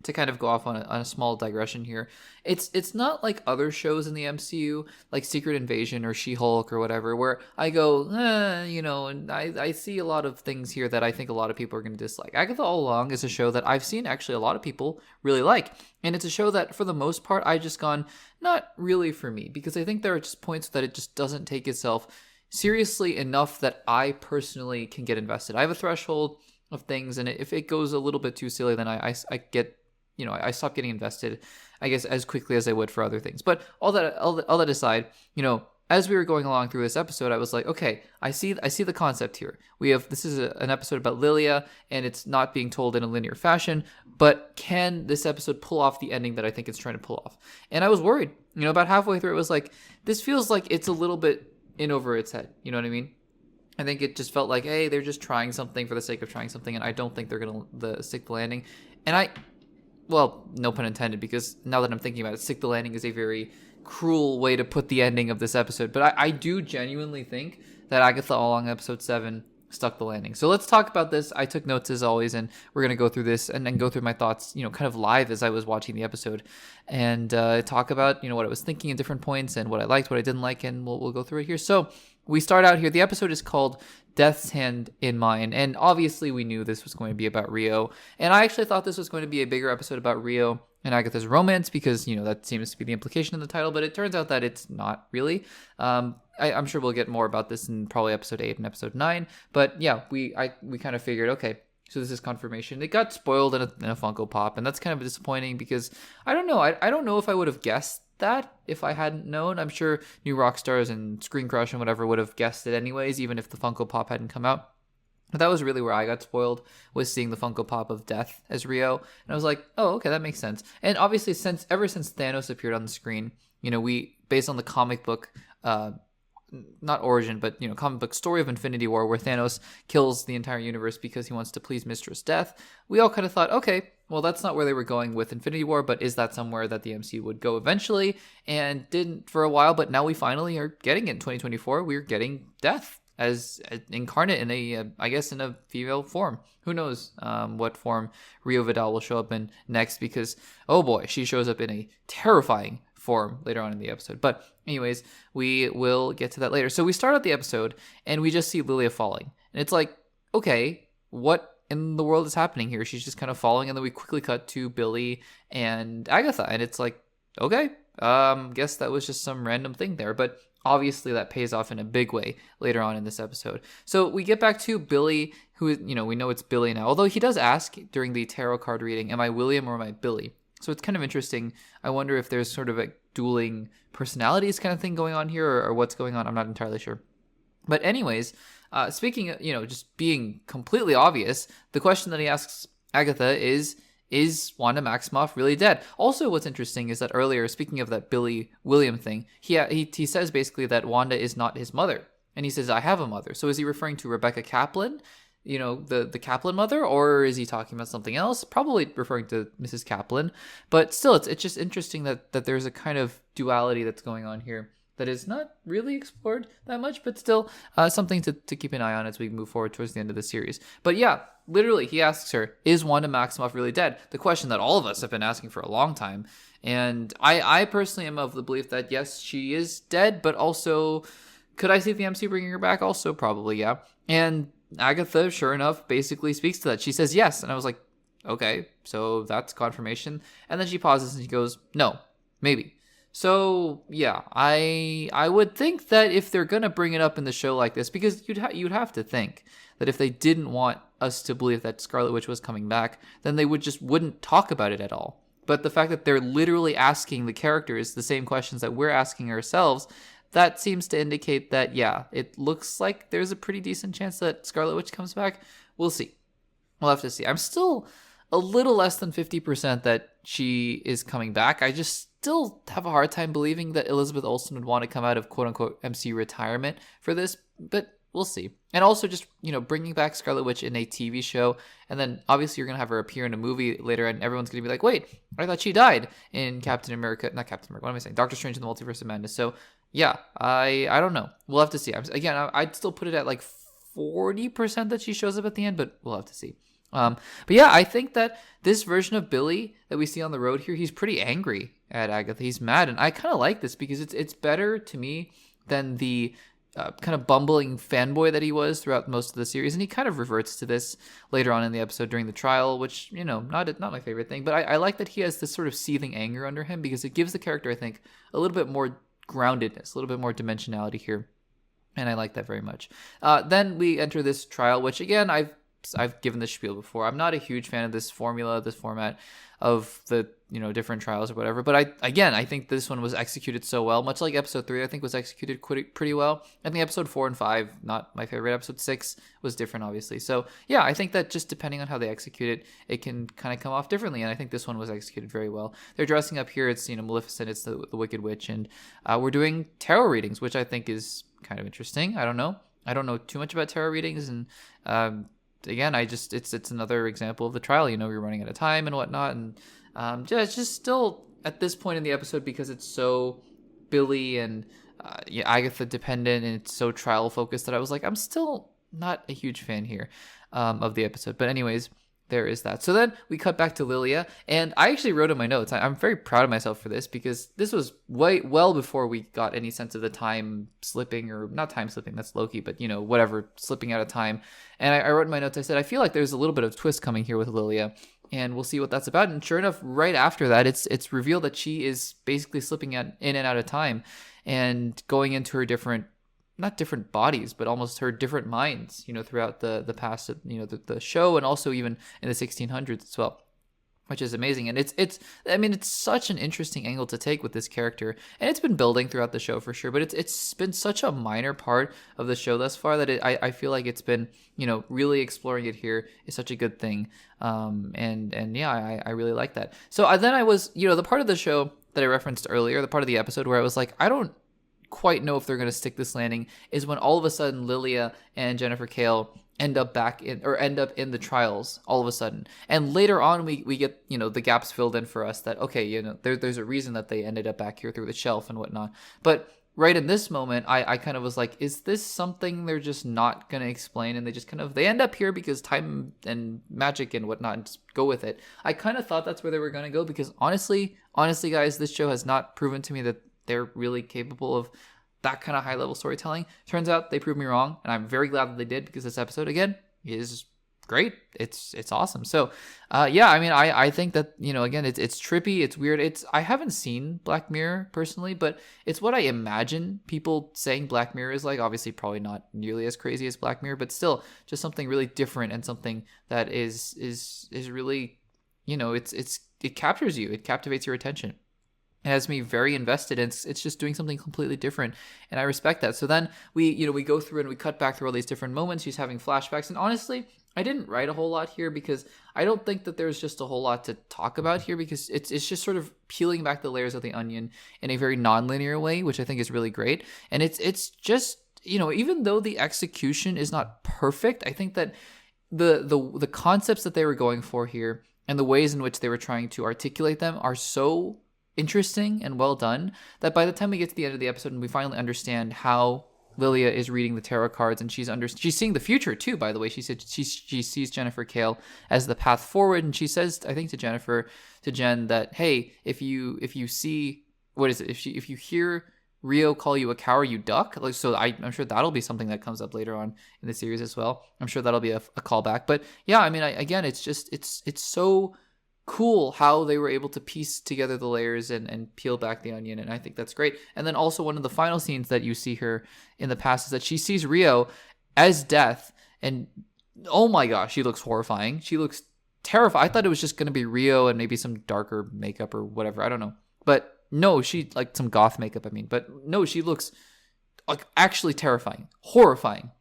to kind of go off on a small digression here, it's not like other shows in the MCU, like Secret Invasion or She-Hulk or whatever, where I go, and I see a lot of things here that I think a lot of people are going to dislike. Agatha All Along is a show that I've seen actually a lot of people really like, and it's a show that for the most part I just gone, not really for me, because I think there are just points that it just doesn't take itself seriously enough that I personally can get invested. I have a threshold of things, and if it goes a little bit too silly, then I get, I stop getting invested, I guess, as quickly as I would for other things. But all that aside, as we were going along through this episode, I was like, okay, I see the concept here. This is an episode about Lilia, and it's not being told in a linear fashion, but can this episode pull off the ending that I think it's trying to pull off? And I was worried, about halfway through, it was like, this feels like it's a little bit in over its head. You know what I mean? I think it just felt like, hey, they're just trying something for the sake of trying something, and I don't think they're going to stick the landing. And well, no pun intended, because now that I'm thinking about it, stick the landing is a very cruel way to put the ending of this episode. But I do genuinely think that Agatha All Along episode 7 stuck the landing. So let's talk about this. I took notes as always, and we're going to go through this and then go through my thoughts, kind of live as I was watching the episode, and talk about, what I was thinking at different points and what I liked, what I didn't like, and we'll go through it here. So we start out here. The episode is called Death's Hand in Mine, and obviously we knew this was going to be about Rio, and I actually thought this was going to be a bigger episode about Rio and Agatha's romance, because that seems to be the implication in the title, but it turns out that it's not really. I'm sure we'll get more about this in probably episode 8 and episode 9, but yeah, we kind of figured, okay, so this is confirmation. It got spoiled in a Funko Pop, and that's kind of disappointing, because I don't know. I don't know if I would have guessed that if I hadn't known. I'm sure New Rockstars and Screen Crush and whatever would have guessed it anyways, even if the Funko Pop hadn't come out. But that was really where I got spoiled, was seeing the Funko Pop of Death as Rio. And I was like, oh, okay, that makes sense. And obviously, ever since Thanos appeared on the screen, we, based on the comic book, not origin, but, comic book story of Infinity War, where Thanos kills the entire universe because he wants to please Mistress Death, we all kind of thought, okay, well, that's not where they were going with Infinity War, but is that somewhere that the MCU would go eventually? And didn't for a while, but now we finally are getting it in 2024. We're getting Death as incarnate in in a female form. Who knows what form Rio Vidal will show up in next, because, oh boy, she shows up in a terrifying form later on in the episode. But anyways, we will get to that later. So we start out the episode, and we just see Lilia falling. And it's like, okay, what in the world is happening here? She's just kind of falling, and then we quickly cut to Billy and Agatha, and it's like, okay, guess that was just some random thing there. But obviously that pays off in a big way later on in this episode. So we get back to Billy, who, we know it's Billy now, although he does ask during the tarot card reading, am I William or am I Billy? So it's kind of interesting. I wonder if there's sort of a dueling personalities kind of thing going on here, or what's going on. I'm not entirely sure. But anyways, speaking of, just being completely obvious, the question that he asks Agatha is Wanda Maximoff really dead? Also, what's interesting is that earlier, speaking of that Billy William thing, he says basically that Wanda is not his mother. And he says, I have a mother. So is he referring to Rebecca Kaplan? the Kaplan mother, or is he talking about something else? Probably referring to Mrs. Kaplan. But still, it's just interesting that there's a kind of duality that's going on here that is not really explored that much, but still something to keep an eye on as we move forward towards the end of the series. But yeah, literally, he asks her, is Wanda Maximoff really dead? The question that all of us have been asking for a long time. And I personally am of the belief that, yes, she is dead, but also, could I see the MCU bringing her back? Also, probably, yeah. And Agatha, sure enough, basically speaks to that. She says yes. And I was like, okay, so that's confirmation. And then she pauses and she goes, no, maybe. So yeah, I would think that if they're gonna bring it up in the show like this, because you'd have to think that if they didn't want us to believe that Scarlet Witch was coming back, then they wouldn't talk about it at all. But the fact that they're literally asking the characters the same questions that we're asking ourselves, that seems to indicate that, yeah, it looks like there's a pretty decent chance that Scarlet Witch comes back. We'll see. We'll have to see. I'm still a little less than 50% that she is coming back. I just still have a hard time believing that Elizabeth Olsen would want to come out of quote-unquote MCU retirement for this, but we'll see. And also just, bringing back Scarlet Witch in a TV show, and then obviously you're going to have her appear in a movie later, and everyone's going to be like, wait, I thought she died in not Captain America, what am I saying? Doctor Strange in the Multiverse of Madness. So yeah, I don't know. We'll have to see. I'd still put it at like 40% that she shows up at the end, but we'll have to see. But yeah, I think that this version of Billy that we see on the road here, he's pretty angry at Agatha. He's mad, and I kind of like this because it's better to me than the kind of bumbling fanboy that he was throughout most of the series, and he kind of reverts to this later on in the episode during the trial, which not my favorite thing. But I like that he has this sort of seething anger under him because it gives the character, I think, a little bit more groundedness, a little bit more dimensionality here, and I like that very much. Then we enter this trial, which again I've given this spiel before. I'm not a huge fan of this formula, this format of the different trials or whatever. But I think this one was executed so well, much like episode 3. I think was executed pretty well. I think episode 4 and 5, not my favorite. Episode 6 was different, obviously. So yeah, I think that just depending on how they execute it, it can kind of come off differently. And I think this one was executed very well. They're dressing up here. It's Maleficent. It's the Wicked Witch, and we're doing tarot readings, which I think is kind of interesting. I don't know too much about tarot readings, and again, it's another example of the trial. We're running out of time and whatnot, and it's just still at this point in the episode, because it's so Billy and Agatha dependent, and it's so trial focused, that I was like, I'm still not a huge fan here of the episode. But anyways, there is that. So then we cut back to Lilia, and I actually wrote in my notes, I'm very proud of myself for this, because this was well before we got any sense of the time slipping, or not time slipping, that's Loki, but whatever, slipping out of time. And I wrote in my notes, I said, I feel like there's a little bit of twist coming here with Lilia, and we'll see what that's about. And sure enough, right after that, it's revealed that she is basically slipping in and out of time and going into her not different bodies, but almost her different minds, throughout the past of, the show, and also even in the 1600s as well, which is amazing. And it's such an interesting angle to take with this character, and it's been building throughout the show for sure, but it's been such a minor part of the show thus far that I feel like it's been, really exploring it here is such a good thing. And yeah, I really like that. So then I was, the part of the show that I referenced earlier, the part of the episode where I was like, I don't quite know if they're going to stick this landing, is when all of a sudden Lilia and Jennifer Kale end up in the trials all of a sudden, and later on we get the gaps filled in for us that, okay, there's a reason that they ended up back here through the shelf and whatnot. But right in this moment, I kind of was like, is this something they're just not going to explain, and they end up here because time and magic and whatnot, and just go with it? I kind of thought that's where they were going to go, because honestly guys, this show has not proven to me that they're really capable of that kind of high level storytelling. Turns out they proved me wrong, and I'm very glad that they did, because this episode again is great. It's awesome. So yeah, I think that again, it's trippy, it's weird. I haven't seen Black Mirror personally, but it's what I imagine people saying Black Mirror is like. Obviously probably not nearly as crazy as Black Mirror, but still just something really different, and something that is really, it captures you, it captivates your attention. It has me very invested, and it's just doing something completely different, and I respect that. So then we go through and we cut back through all these different moments. She's having flashbacks, and honestly, I didn't write a whole lot here, because I don't think that there's just a whole lot to talk about here, because it's just sort of peeling back the layers of the onion in a very non-linear way, which I think is really great. And it's just, even though the execution is not perfect, I think that the concepts that they were going for here and the ways in which they were trying to articulate them are so interesting and well done that by the time we get to the end of the episode and we finally understand how Lilia is reading the tarot cards and she's seeing the future too, by the way. She said she sees Jennifer Kale as the path forward, and she says, I think to Jen that, hey, if you see, what is it, if you hear Rio call you a coward, you duck. Like, so I'm sure that'll be something that comes up later on in the series as well. I'm sure that'll be a callback. But yeah, I mean, again, it's just it's so cool how they were able to piece together the layers and peel back the onion, and I think that's great. And then also one of the final scenes that you see her in the past is that she sees Rio as Death, and oh my gosh, she looks horrifying. She looks terrified. I thought it was just going to be Rio and maybe some darker makeup or whatever, I don't know. But no, she, like some goth makeup, I mean. But no, she looks like actually terrifying, horrifying.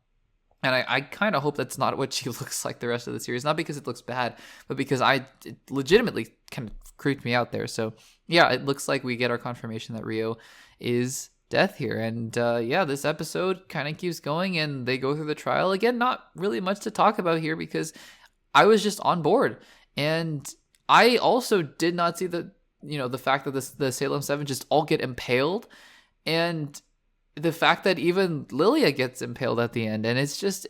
And I kind of hope that's not what she looks like the rest of the series. Not because it looks bad, but because it legitimately kind of creeped me out there. So yeah, it looks like we get our confirmation that Rio is Death here. And yeah, this episode kind of keeps going and they go through the trial. Again, not really much to talk about here because I was just on board. And I also did not see the fact that the Salem 7 just all get impaled. And the fact that even Lilia gets impaled at the end, and it's just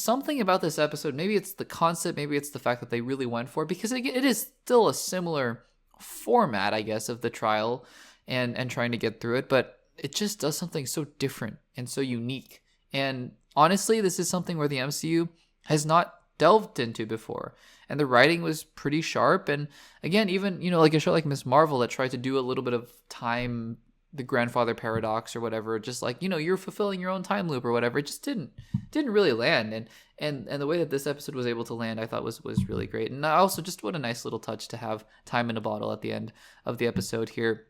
something about this episode. Maybe it's the concept, maybe it's the fact that they really went for it, because it is still a similar format, I guess, of the trial and trying to get through it, but it just does something so different and so unique. And honestly, this is something where the MCU has not delved into before, and the writing was pretty sharp. And again, even like a show like Miss Marvel that tried to do a little bit of time, the grandfather paradox or whatever, just like you're fulfilling your own time loop or whatever, it just didn't really land. And the way that this episode was able to land, I thought was really great. And also, just what a nice little touch to have time in a bottle at the end of the episode here.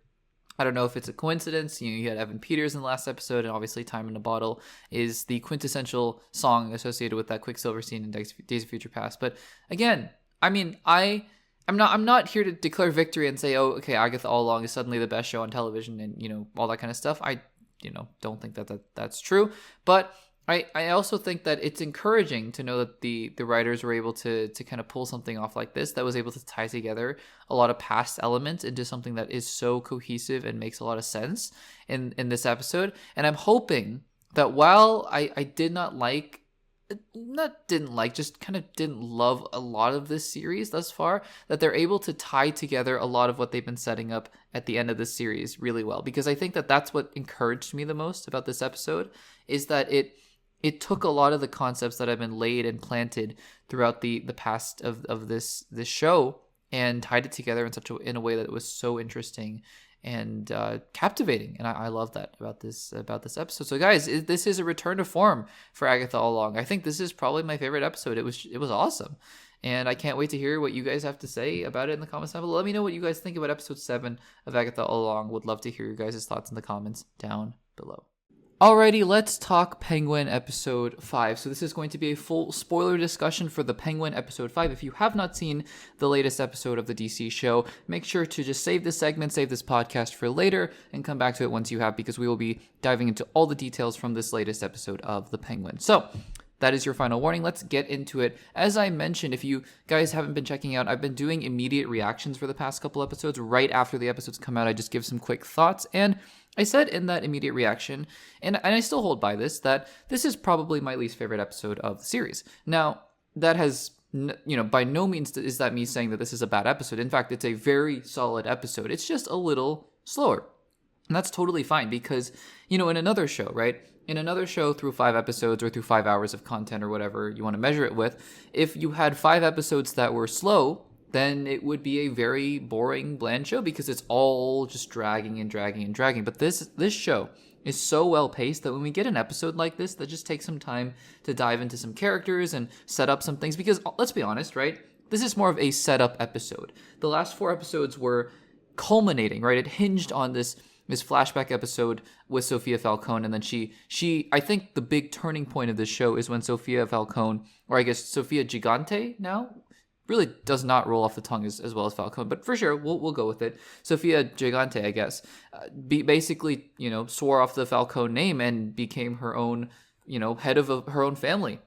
I don't know if it's a coincidence. You had Evan Peters in the last episode, and obviously Time in a Bottle is the quintessential song associated with that Quicksilver scene in Days of Future Past. But again, I mean, I'm not here to declare victory and say, oh, okay, Agatha All Along is suddenly the best show on television and, all that kind of stuff. I, don't think that's true. But I also think that it's encouraging to know that the writers were able to kind of pull something off like this that was able to tie together a lot of past elements into something that is so cohesive and makes a lot of sense in this episode. And I'm hoping that while I didn't love a lot of this series thus far, that they're able to tie together a lot of what they've been setting up at the end of this series really well. Because I think that that's what encouraged me the most about this episode, is that it took a lot of the concepts that have been laid and planted throughout the past of this show and tied it together in a way that it was so interesting and captivating. And I love that about this episode. So guys, this is a return to form for Agatha All Along. I think this is probably my favorite episode. It was awesome. And I can't wait to hear what you guys have to say about it in the comments down below. Let me know what you guys think about episode 7 of Agatha All Along. Would love to hear your guys' thoughts in the comments down below. Alrighty, let's talk Penguin episode 5. So this is going to be a full spoiler discussion for the Penguin episode 5. If you have not seen the latest episode of the DC show, make sure to just save this segment, save this podcast for later, and come back to it once you have, because we will be diving into all the details from this latest episode of the Penguin. So that is your final warning. Let's get into it. As I mentioned, if you guys haven't been checking out, I've been doing immediate reactions for the past couple episodes. Right after the episodes come out, I just give some quick thoughts. And I said in that immediate reaction, and I still hold by this, that this is probably my least favorite episode of the series. Now, that has, by no means is that me saying that this is a bad episode. In fact, it's a very solid episode. It's just a little slower. And that's totally fine because, in another show, right? In another show through 5 episodes or through 5 hours of content or whatever you want to measure it with, if you had 5 episodes that were slow, then it would be a very boring, bland show because it's all just dragging and dragging and dragging. But this show is so well paced that when we get an episode like this that just takes some time to dive into some characters and set up some things, because let's be honest, right? This is more of a setup episode. The last 4 episodes were culminating, right? It hinged on this flashback episode with Sofia Falcone, and then she I think the big turning point of this show is when Sofia Falcone, or I guess Sofia Gigante now, really does not roll off the tongue as well as Falcone, but for sure we'll go with it. Sofia Gigante, I guess, basically swore off the Falcone name and became her own head of her own family.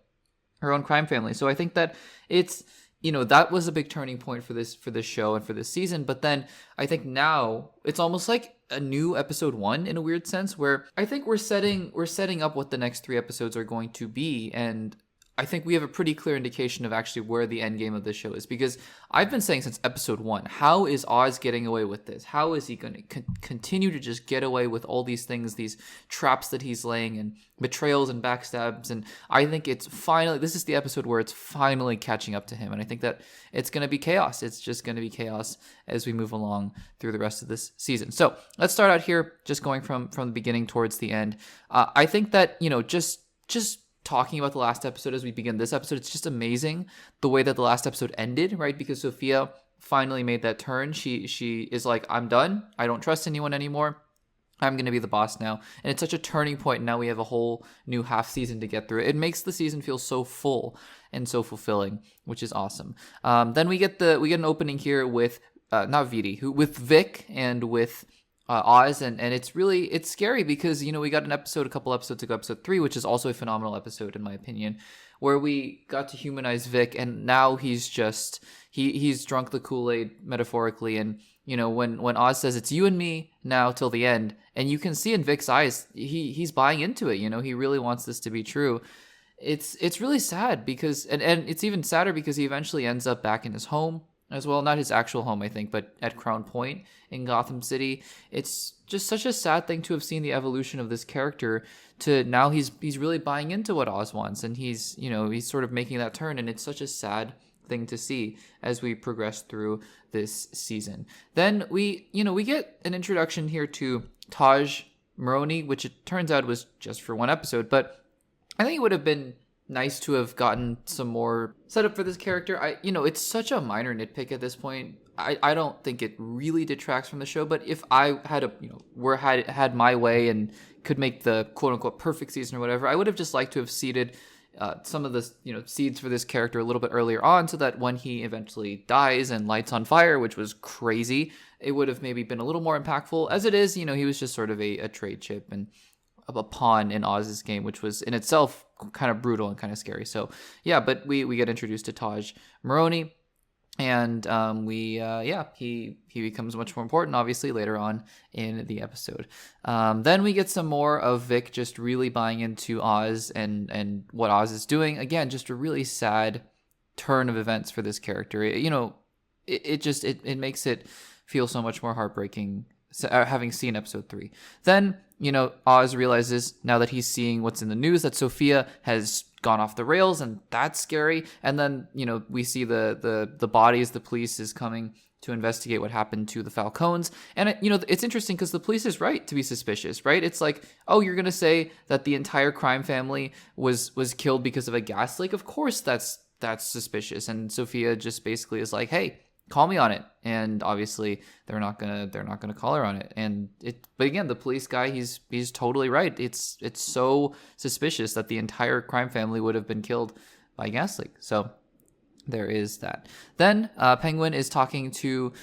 crime family. So I think that it's, that was a big turning point for this show and for this season. But then I think now it's almost like a new episode 1 in a weird sense, where I think we're setting up what the next 3 episodes are going to be. And I think we have a pretty clear indication of actually where the end game of this show is, because I've been saying since episode 1, how is Oz getting away with this? How is he going to continue to just get away with all these things, these traps that he's laying, and betrayals and backstabs? And I think this is the episode where it's finally catching up to him. And I think that it's going to be chaos. It's just going to be chaos as we move along through the rest of this season. So let's start out here, just going from the beginning towards the end. I think that, just talking about the last episode as we begin this episode, it's just amazing the way that the last episode ended, right? Because Sophia finally made that turn. She is like, I'm done. I don't trust anyone anymore. I'm going to be the boss now. And it's such a turning point. Now we have a whole new half season to get through. It makes the season feel so full and so fulfilling, which is awesome. Then we get an opening here with not Vidi, with Vic and with Oz, and it's scary because we got a couple episodes ago, episode 3, which is also a phenomenal episode in my opinion, where we got to humanize Vic, and now he's just he's drunk the Kool-Aid metaphorically. And when Oz says it's you and me now till the end, and you can see in Vic's eyes he's buying into it. He really wants this to be true. It's really sad because and it's even sadder because he eventually ends up back in his home as well, not his actual home, I think, but at Crown Point in Gotham City. It's just such a sad thing to have seen the evolution of this character to now he's really buying into what Oz wants, and he's sort of making that turn, and it's such a sad thing to see as we progress through this season. Then we get an introduction here to Taj Maroney, which it turns out was just for 1 episode, but I think it would have been nice to have gotten some more setup for this character. It's such a minor nitpick at this point. I don't think it really detracts from the show, but if I had had my way and could make the quote unquote perfect season or whatever, I would have just liked to have seeded some of the seeds for this character a little bit earlier on, so that when he eventually dies and lights on fire, which was crazy, it would have maybe been a little more impactful. As it is, he was just sort of a trade chip and a pawn in Oz's game, which was in itself kind of brutal and kind of scary. So yeah, but we get introduced to Taj Maroney, and he becomes much more important, obviously, later on in the episode. Then we get some more of Vic just really buying into Oz and what Oz is doing. Again, just a really sad turn of events for this character. It makes it feel so much more heartbreaking having seen episode 3. Then Oz realizes, now that he's seeing what's in the news, that Sophia has gone off the rails, and that's scary. And then we see the bodies. The police is coming to investigate what happened to the Falcones, and it's interesting because the police is right to be suspicious, right? It's like, oh, you're gonna say that the entire crime family was killed because of a gas leak? Of course that's suspicious. And Sophia just basically is like, hey, call me on it. And obviously they're not gonna call her on it. But again, the police guy, he's totally right. It's so suspicious that the entire crime family would have been killed by a gas leak. So there is that. Then Penguin is talking to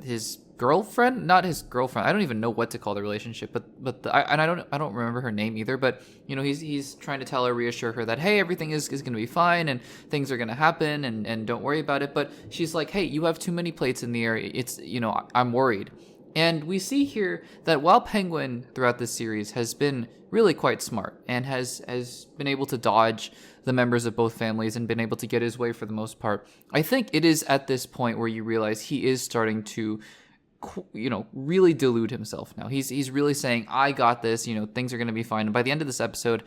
his girlfriend, not his girlfriend. I don't even know what to call the relationship, but I don't remember her name either. But he's trying to tell her, reassure her that, hey, everything is going to be fine and things are going to happen and don't worry about it. But she's like, hey, you have too many plates in the air. It's I'm worried. And we see here that while Penguin throughout this series has been really quite smart and has been able to dodge the members of both families and been able to get his way for the most part, I think it is at this point where you realize he is starting to really delude himself now. He's really saying, I got this, things are going to be fine. And by the end of this episode,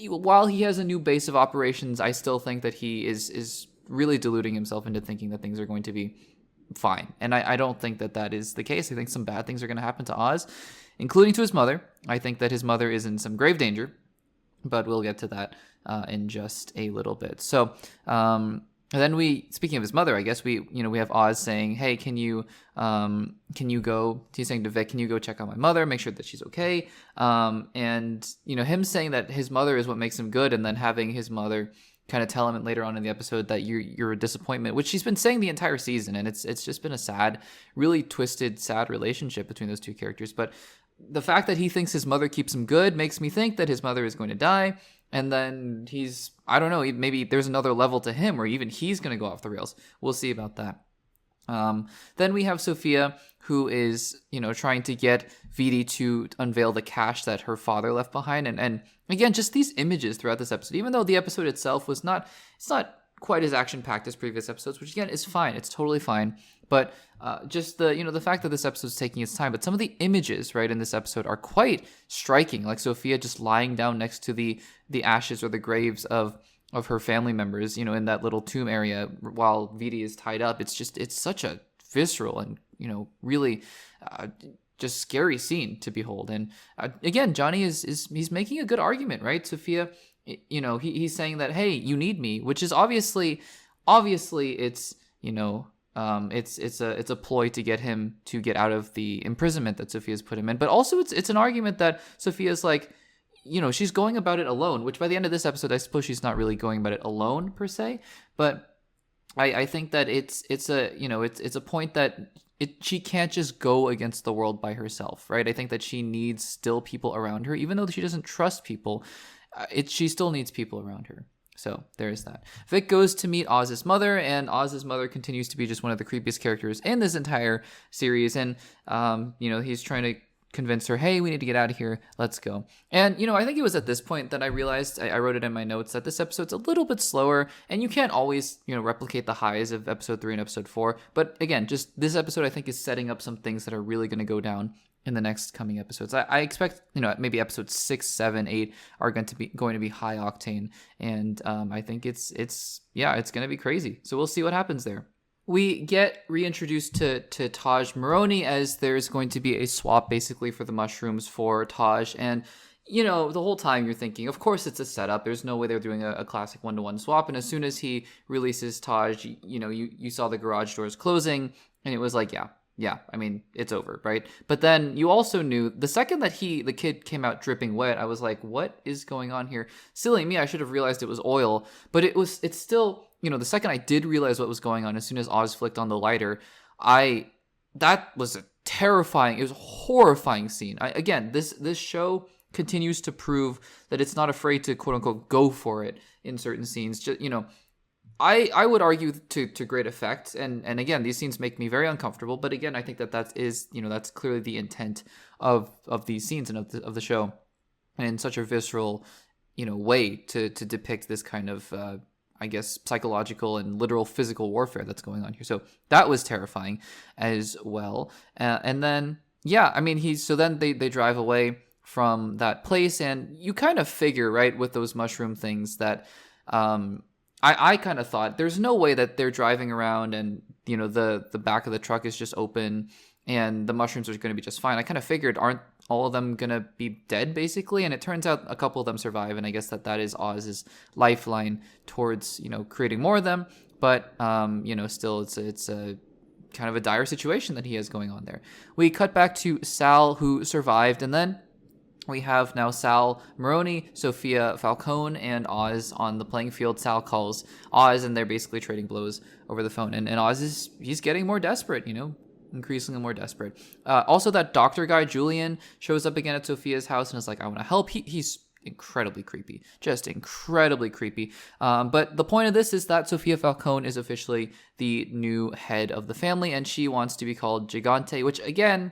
while he has a new base of operations, I still think that he is really deluding himself into thinking that things are going to be fine. And I don't think that is the case. I think some bad things are going to happen to Oz, including to his mother. I think that his mother is in some grave danger, but we'll get to that in just a little bit. So, and then speaking of his mother, I guess we have Oz saying, hey, can you go, he's saying to Vic, can you go check on my mother, make sure that she's okay? And him saying that his mother is what makes him good, and then having his mother kind of tell him later on in the episode that you're a disappointment, which she's been saying the entire season. And it's just been a sad, really twisted, sad relationship between those two characters. But the fact that he thinks his mother keeps him good makes me think that his mother is going to die. and then I don't know, maybe there's another level to him where even he's going to go off the rails. We'll see about that. Then we have Sophia, who is, trying to get Vidi to unveil the cash that her father left behind. And again, just these images throughout this episode, even though the episode itself it's not quite as action-packed as previous episodes, which again is fine. It's totally fine. But just the fact that this episode is taking its time, but some of the images, right, in this episode are quite striking. Like Sophia just lying down next to the ashes or the graves of her family members, in that little tomb area while Vidi is tied up. It's such a visceral and, really just scary scene to behold. And again, Johnny he's making a good argument, right? Sophia, he's saying that, hey, you need me, which is obviously it's, it's a ploy to get him to get out of the imprisonment that Sophia's put him in. But also it's an argument that Sophia's like, she's going about it alone, which by the end of this episode, I suppose she's not really going about it alone per se, but I think that it's a point that she can't just go against the world by herself, right? I think that she needs still people around her, even though she doesn't trust people. She still needs people around her. So there's that. Vic goes to meet Oz's mother, and Oz's mother continues to be just one of the creepiest characters in this entire series. And he's trying to convince her, hey, we need to get out of here, let's go. And I think it was at this point that I realized, I wrote it in my notes, that this episode's a little bit slower, and you can't always replicate the highs of episode 3 and episode 4, but again, just this episode I think is setting up some things that are really going to go down in the next coming episodes. I expect maybe episodes 6, 7, 8 are going to be high octane, and I think it's going to be crazy, so we'll see what happens there. We get reintroduced to Taj Maroney, as there's going to be a swap basically for the mushrooms for Taj. And, the whole time you're thinking, of course it's a setup. There's no way they're doing a classic one-to-one swap. And as soon as he releases Taj, you saw the garage doors closing, and it was like, yeah, I mean, it's over, right? But then you also knew the second that the kid came out dripping wet, I was like, what is going on here? Silly me, I should have realized it was oil, but it's still, the second I did realize what was going on, as soon as Oz flicked on the lighter, that was a terrifying, it was a horrifying scene. Again, this show continues to prove that it's not afraid to quote unquote go for it in certain scenes. Just, I would argue to great effect, and again, these scenes make me very uncomfortable. But again, I think that is that's clearly the intent of these scenes and of the show, and in such a visceral way to depict this kind of I guess psychological and literal physical warfare that's going on here. So that was terrifying as well. And then then they drive away from that place, and you kind of figure, right, with those mushroom things that I kind of thought there's no way that they're driving around and, the back of the truck is just open and the mushrooms are going to be just fine. I kind of figured, aren't all of them going to be dead basically? And it turns out a couple of them survive. And I guess that is Oz's lifeline towards, creating more of them. But, still it's a kind of a dire situation that he has going on there. We cut back to Sal, who survived, and then we have now Sal Maroney, Sophia Falcone, and Oz on the playing field. Sal calls Oz, and they're basically trading blows over the phone. And Oz he's getting more desperate, increasingly more desperate. Also, that doctor guy, Julian, shows up again at Sophia's house and is like, I want to help. He's incredibly creepy, just incredibly creepy. But the point of this is that Sophia Falcone is officially the new head of the family, and she wants to be called Gigante, which again,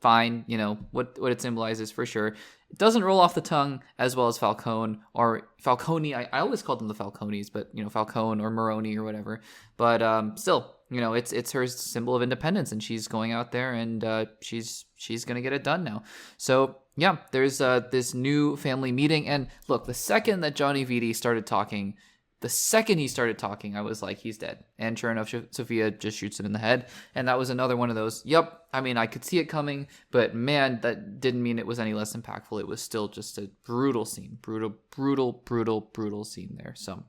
fine, what it symbolizes for sure. It doesn't roll off the tongue as well as Falcone or Falcone. I always called them the Falcones, but Falcone or Maroney or whatever. But still, it's her symbol of independence, and she's going out there and she's gonna get it done now. So yeah, there's this new family meeting, and look, the second that Johnny Viti started talking. The second he started talking, I was like, he's dead. And sure enough, Sophia just shoots him in the head. And that was another one of those, yep, I mean, I could see it coming, but man, that didn't mean it was any less impactful. It was still just a brutal scene. Brutal scene there. So,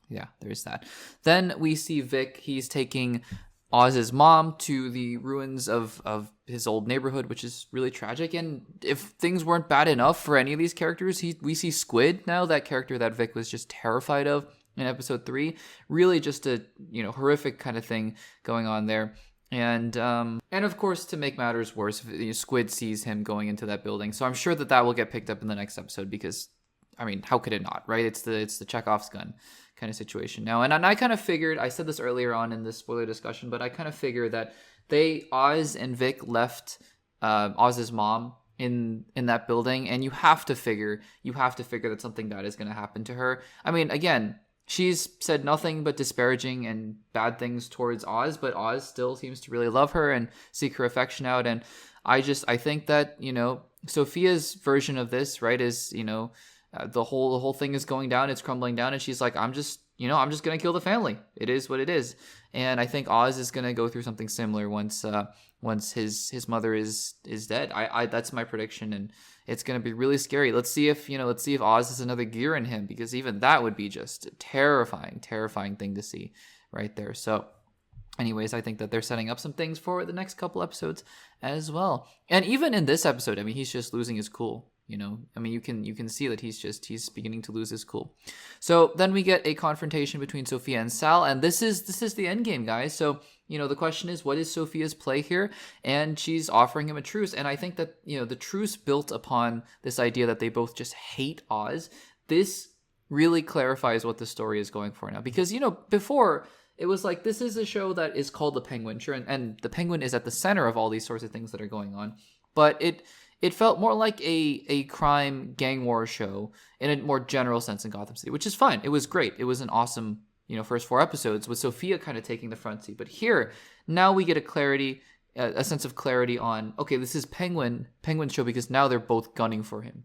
yeah, there's that. Then we see Vic. He's taking Oz's mom to the ruins of his old neighborhood, which is really tragic. And if things weren't bad enough for any of these characters, we see Squid now, that character that Vic was just terrified of in episode 3. Really just a horrific kind of thing going on there. And of course, to make matters worse, Squid sees him going into that building. So I'm sure that will get picked up in the next episode, because I mean, how could it not, right? It's the Chekhov's gun kind of situation now. And I kind of figured, I said this earlier on in this spoiler discussion, but I kind of figured that Oz and Vic left Oz's mom in that building, and you have to figure that something bad is going to happen to her. I mean, again, she's said nothing but disparaging and bad things towards Oz, but Oz still seems to really love her and seek her affection out. And I think that, Sophia's version of this, right, is, the whole thing is going down, it's crumbling down, and she's like, I'm just gonna kill the family. It is what it is. And I think Oz is gonna go through something similar once his mother is dead. I that's my prediction, and it's gonna be really scary. Let's see if Oz has another gear in him, because even that would be just a terrifying thing to see right there. So anyways, I think that they're setting up some things for the next couple episodes as well. And even in this episode, I mean, he's just losing his cool. I mean, you can see that he's beginning to lose his cool. So then we get a confrontation between Sophia and Sal, and this is the end game, guys. So the question is, what is Sophia's play here? And she's offering him a truce, and I think that the truce built upon this idea that they both just hate Oz. This really clarifies what the story is going for now, because before it was like, this is a show that is called The Penguin, sure, and the Penguin is at the center of all these sorts of things that are going on, but it felt more like a crime gang war show in a more general sense in Gotham City, which is fine. It was great. It was an awesome, first 4 episodes with Sophia kind of taking the front seat. But here, now we get a sense of clarity on, okay, this is Penguin's show, because now they're both gunning for him.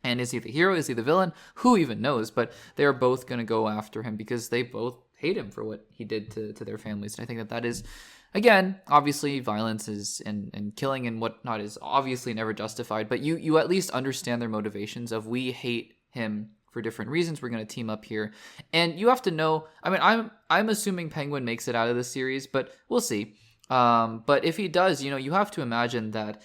And is he the hero? Is he the villain? Who even knows? But they're both going to go after him because they both hate him for what he did to their families. And I think that is, again, obviously violence and killing and whatnot is obviously never justified, but you at least understand their motivations of, we hate him for different reasons, we're going to team up here. And you have to know, I mean, I'm assuming Penguin makes it out of the series, but we'll see. But if he does, you have to imagine that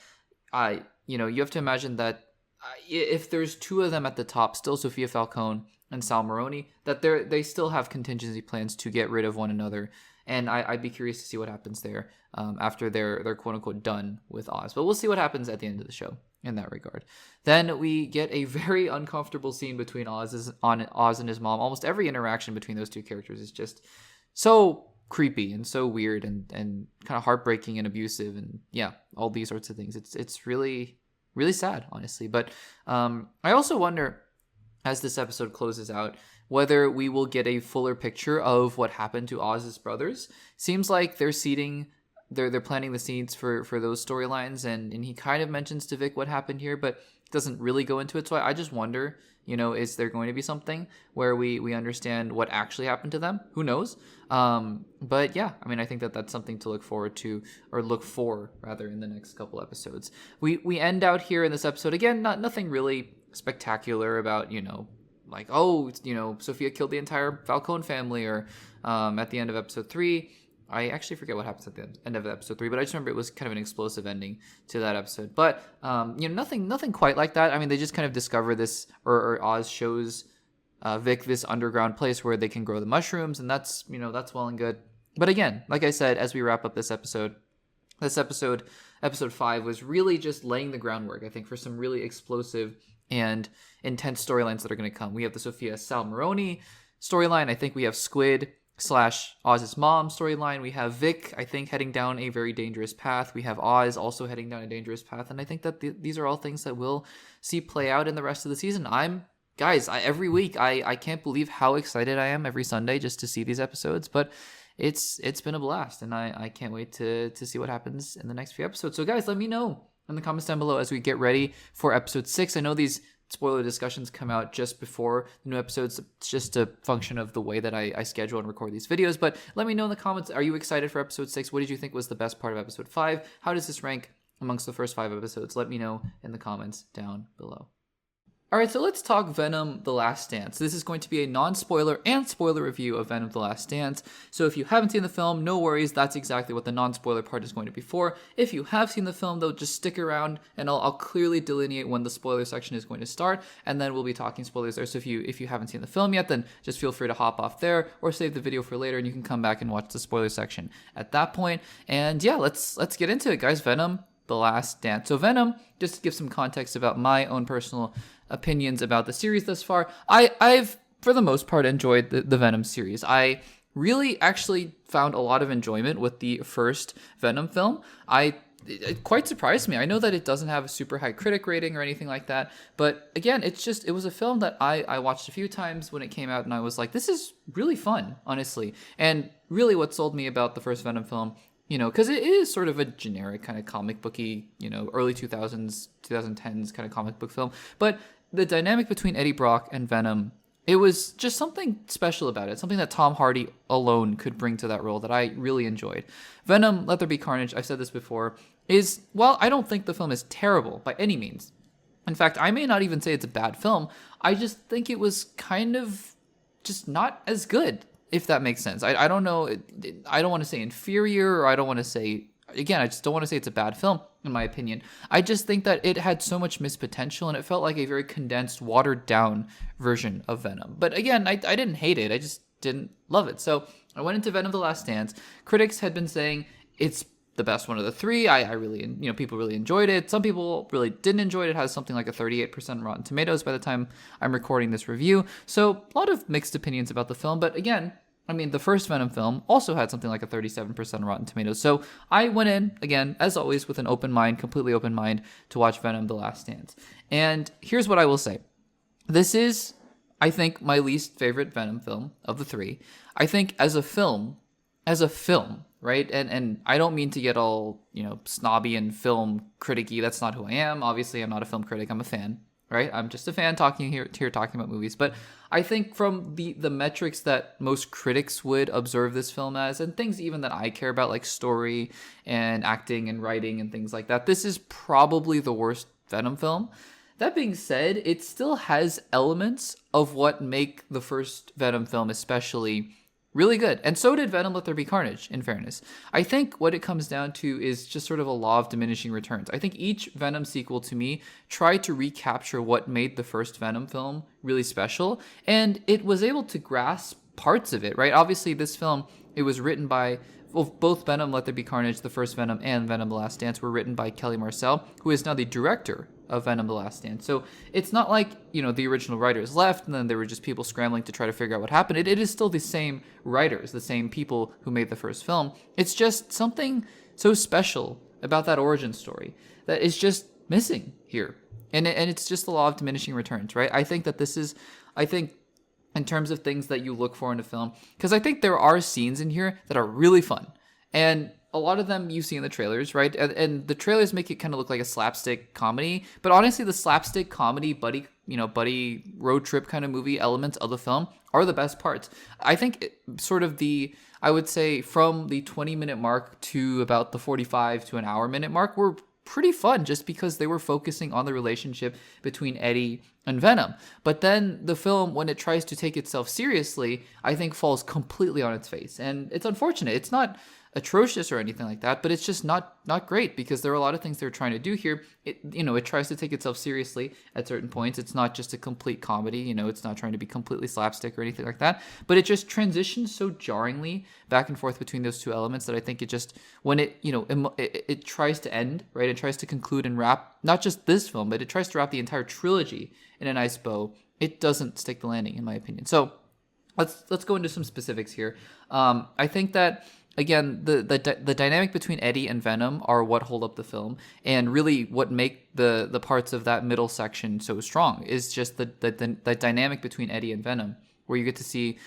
if there's 2 of them at the top, still Sophia Falcone and Sal Maroni, that they still have contingency plans to get rid of one another. And I'd be curious to see what happens there after they're quote unquote done with Oz. But we'll see what happens at the end of the show in that regard. Then we get a very uncomfortable scene between Oz and his mom. Almost every interaction between those 2 characters is just so creepy and so weird and kind of heartbreaking and abusive, and yeah, all these sorts of things. It's really, really sad, honestly. But I also wonder, as this episode closes out, whether we will get a fuller picture of what happened to Oz's brothers. Seems like they're planting the seeds for those storylines, and he kind of mentions to Vic what happened here, but doesn't really go into it. So I just wonder, is there going to be something where we understand what actually happened to them? Who knows? But yeah, I mean, I think that that's something to look forward to, or look for rather, in the next couple episodes. We end out here in this episode, again, nothing really spectacular about, like, Sophia killed the entire Falcone family, or at the end of episode 3. I actually forget what happens at the end of episode 3, but I just remember it was kind of an explosive ending to that episode. But, nothing quite like that. I mean, they just kind of discover this, or Oz shows Vic this underground place where they can grow the mushrooms, and that's well and good. But again, like I said, as we wrap up this episode, episode 5, was really just laying the groundwork, I think, for some really explosive and intense storylines that are going to come. We have the Sophia Sal Maroni storyline. I think we have Squid / Oz's mom storyline. We have Vic, I think, heading down a very dangerous path. We have Oz also heading down a dangerous path. And I think that these are all things that we'll see play out in the rest of the season. Every week, I can't believe how excited I am every Sunday just to see these episodes. But it's been a blast, and I can't wait to see what happens in the next few episodes. So guys, let me know in the comments down below as we get ready for episode 6. I know these spoiler discussions come out just before the new episodes. It's just a function of the way that I schedule and record these videos. But let me know in the comments, are you excited for episode 6? What did you think was the best part of episode 5? How does this rank amongst the first 5 episodes? Let me know in the comments down below. Alright, so let's talk Venom: The Last Dance. This is going to be a non-spoiler and spoiler review of Venom: The Last Dance. So if you haven't seen the film, no worries, that's exactly what the non-spoiler part is going to be for. If you have seen the film, though, just stick around and I'll clearly delineate when the spoiler section is going to start, and then we'll be talking spoilers there. So if you haven't seen the film yet, then just feel free to hop off there or save the video for later, and you can come back and watch the spoiler section at that point. And yeah, let's get into it, guys. Venom: The Last Dance. So Venom, just to give some context about my own personal opinions about the series thus far, I've for the most part enjoyed the Venom series. I really actually found a lot of enjoyment with the first Venom film. It quite surprised me. I know that it doesn't have a super high critic rating or anything like that, but again, it was a film that I watched a few times when it came out, and I was like, this is really fun, honestly. And really what sold me about the first Venom film, because it is sort of a generic kind of comic booky, early 2000s, 2010s kind of comic book film, but the dynamic between Eddie Brock and Venom, it was just something special about it, something that Tom Hardy alone could bring to that role that I really enjoyed. Venom, Let There Be Carnage, I've said this before, well, I don't think the film is terrible by any means. In fact, I may not even say it's a bad film. I just think it was kind of just not as good, if that makes sense. I don't know. I don't want to say inferior, or I don't want to say, again, I just don't want to say it's a bad film, in my opinion. I just think that it had so much missed potential, and it felt like a very condensed, watered down version of Venom. But again, I didn't hate it. I just didn't love it. So I went into Venom: The Last Dance. Critics had been saying it's the best one of the three. I really, people really enjoyed it. Some people really didn't enjoy it. It has something like a 38% Rotten Tomatoes by the time I'm recording this review. So a lot of mixed opinions about the film. But again, the first Venom film also had something like a 37% Rotten Tomatoes. So I went in, again, as always, with an open mind, completely open mind, to watch Venom: The Last Dance. And here's what I will say. This is, I think, my least favorite Venom film of the three. I think as a film, right? And I don't mean to get all, snobby and film criticky. That's not who I am. Obviously, I'm not a film critic. I'm a fan, right? I'm just a fan talking about movies. But I think from the metrics that most critics would observe this film as, and things even that I care about, like story and acting and writing and things like that, this is probably the worst Venom film. That being said, it still has elements of what make the first Venom film especially really good. And so did Venom: Let There Be Carnage, in fairness. I think what it comes down to is just sort of a law of diminishing returns. I think each Venom sequel, to me, tried to recapture what made the first Venom film really special, and it was able to grasp parts of it, right? Obviously, this film, it was written by, both Venom: Let There Be Carnage, the first Venom, and Venom: The Last Dance were written by Kelly Marcel, who is now the director of Venom: The Last Dance. So it's not like, the original writers left and then there were just people scrambling to try to figure out what happened. It is still the same writers, the same people who made the first film. It's just something so special about that origin story that is just missing here. And it's just the law of diminishing returns, right? I think that this is, in terms of things that you look for in a film, because I think there are scenes in here that are really fun. And a lot of them you see in the trailers, right? And the trailers make it kind of look like a slapstick comedy. But honestly, the slapstick comedy, buddy road trip kind of movie elements of the film are the best parts. I think I would say from the 20-minute mark to about the 45 to an hour minute mark were pretty fun, just because they were focusing on the relationship between Eddie and Venom. But then the film, when it tries to take itself seriously, I think falls completely on its face. And it's unfortunate. It's not atrocious or anything like that, but it's just not great, because there are a lot of things they're trying to do here. It tries to take itself seriously at certain points. It's not just a complete comedy, it's not trying to be completely slapstick or anything like that, but it just transitions so jarringly back and forth between those two elements that I think it just, when it tries to end, right, it tries to conclude and wrap not just this film, but it tries to wrap the entire trilogy in a nice bow. It doesn't stick the landing, in my opinion. So let's go into some specifics here. I think that, again, the dynamic between Eddie and Venom are what hold up the film, and really what make the parts of that middle section so strong is just the dynamic between Eddie and Venom, where you get to see,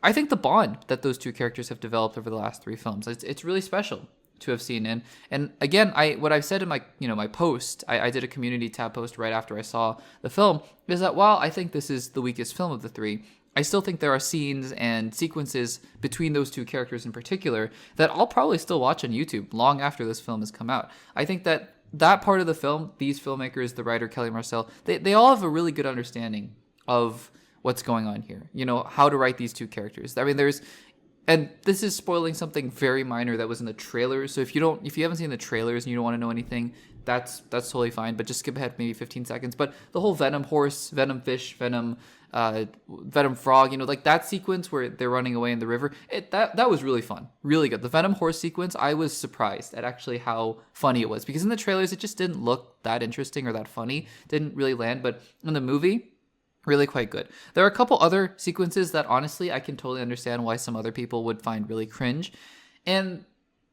I think, the bond that those two characters have developed over the last three films. It's really special to have seen. And again, what I've said in my my post, I did a community tab post right after I saw the film, is that while I think this is the weakest film of the three, I still think there are scenes and sequences between those two characters in particular that I'll probably still watch on YouTube long after this film has come out. I think that part of the film, these filmmakers, the writer Kelly Marcel, they all have a really good understanding of what's going on here. How to write these two characters. I mean, and this is spoiling something very minor that was in the trailers. So if you haven't seen the trailers and you don't want to know anything, that's totally fine. But just skip ahead maybe 15 seconds. But the whole Venom horse, Venom fish, Venom frog, like that sequence where they're running away in the river, that was really fun, really good. The Venom horse sequence, I was surprised at actually how funny it was, because in the trailers it just didn't look that interesting or that funny, didn't really land. But in the movie, really quite good. There are a couple other sequences that honestly I can totally understand why some other people would find really cringe. And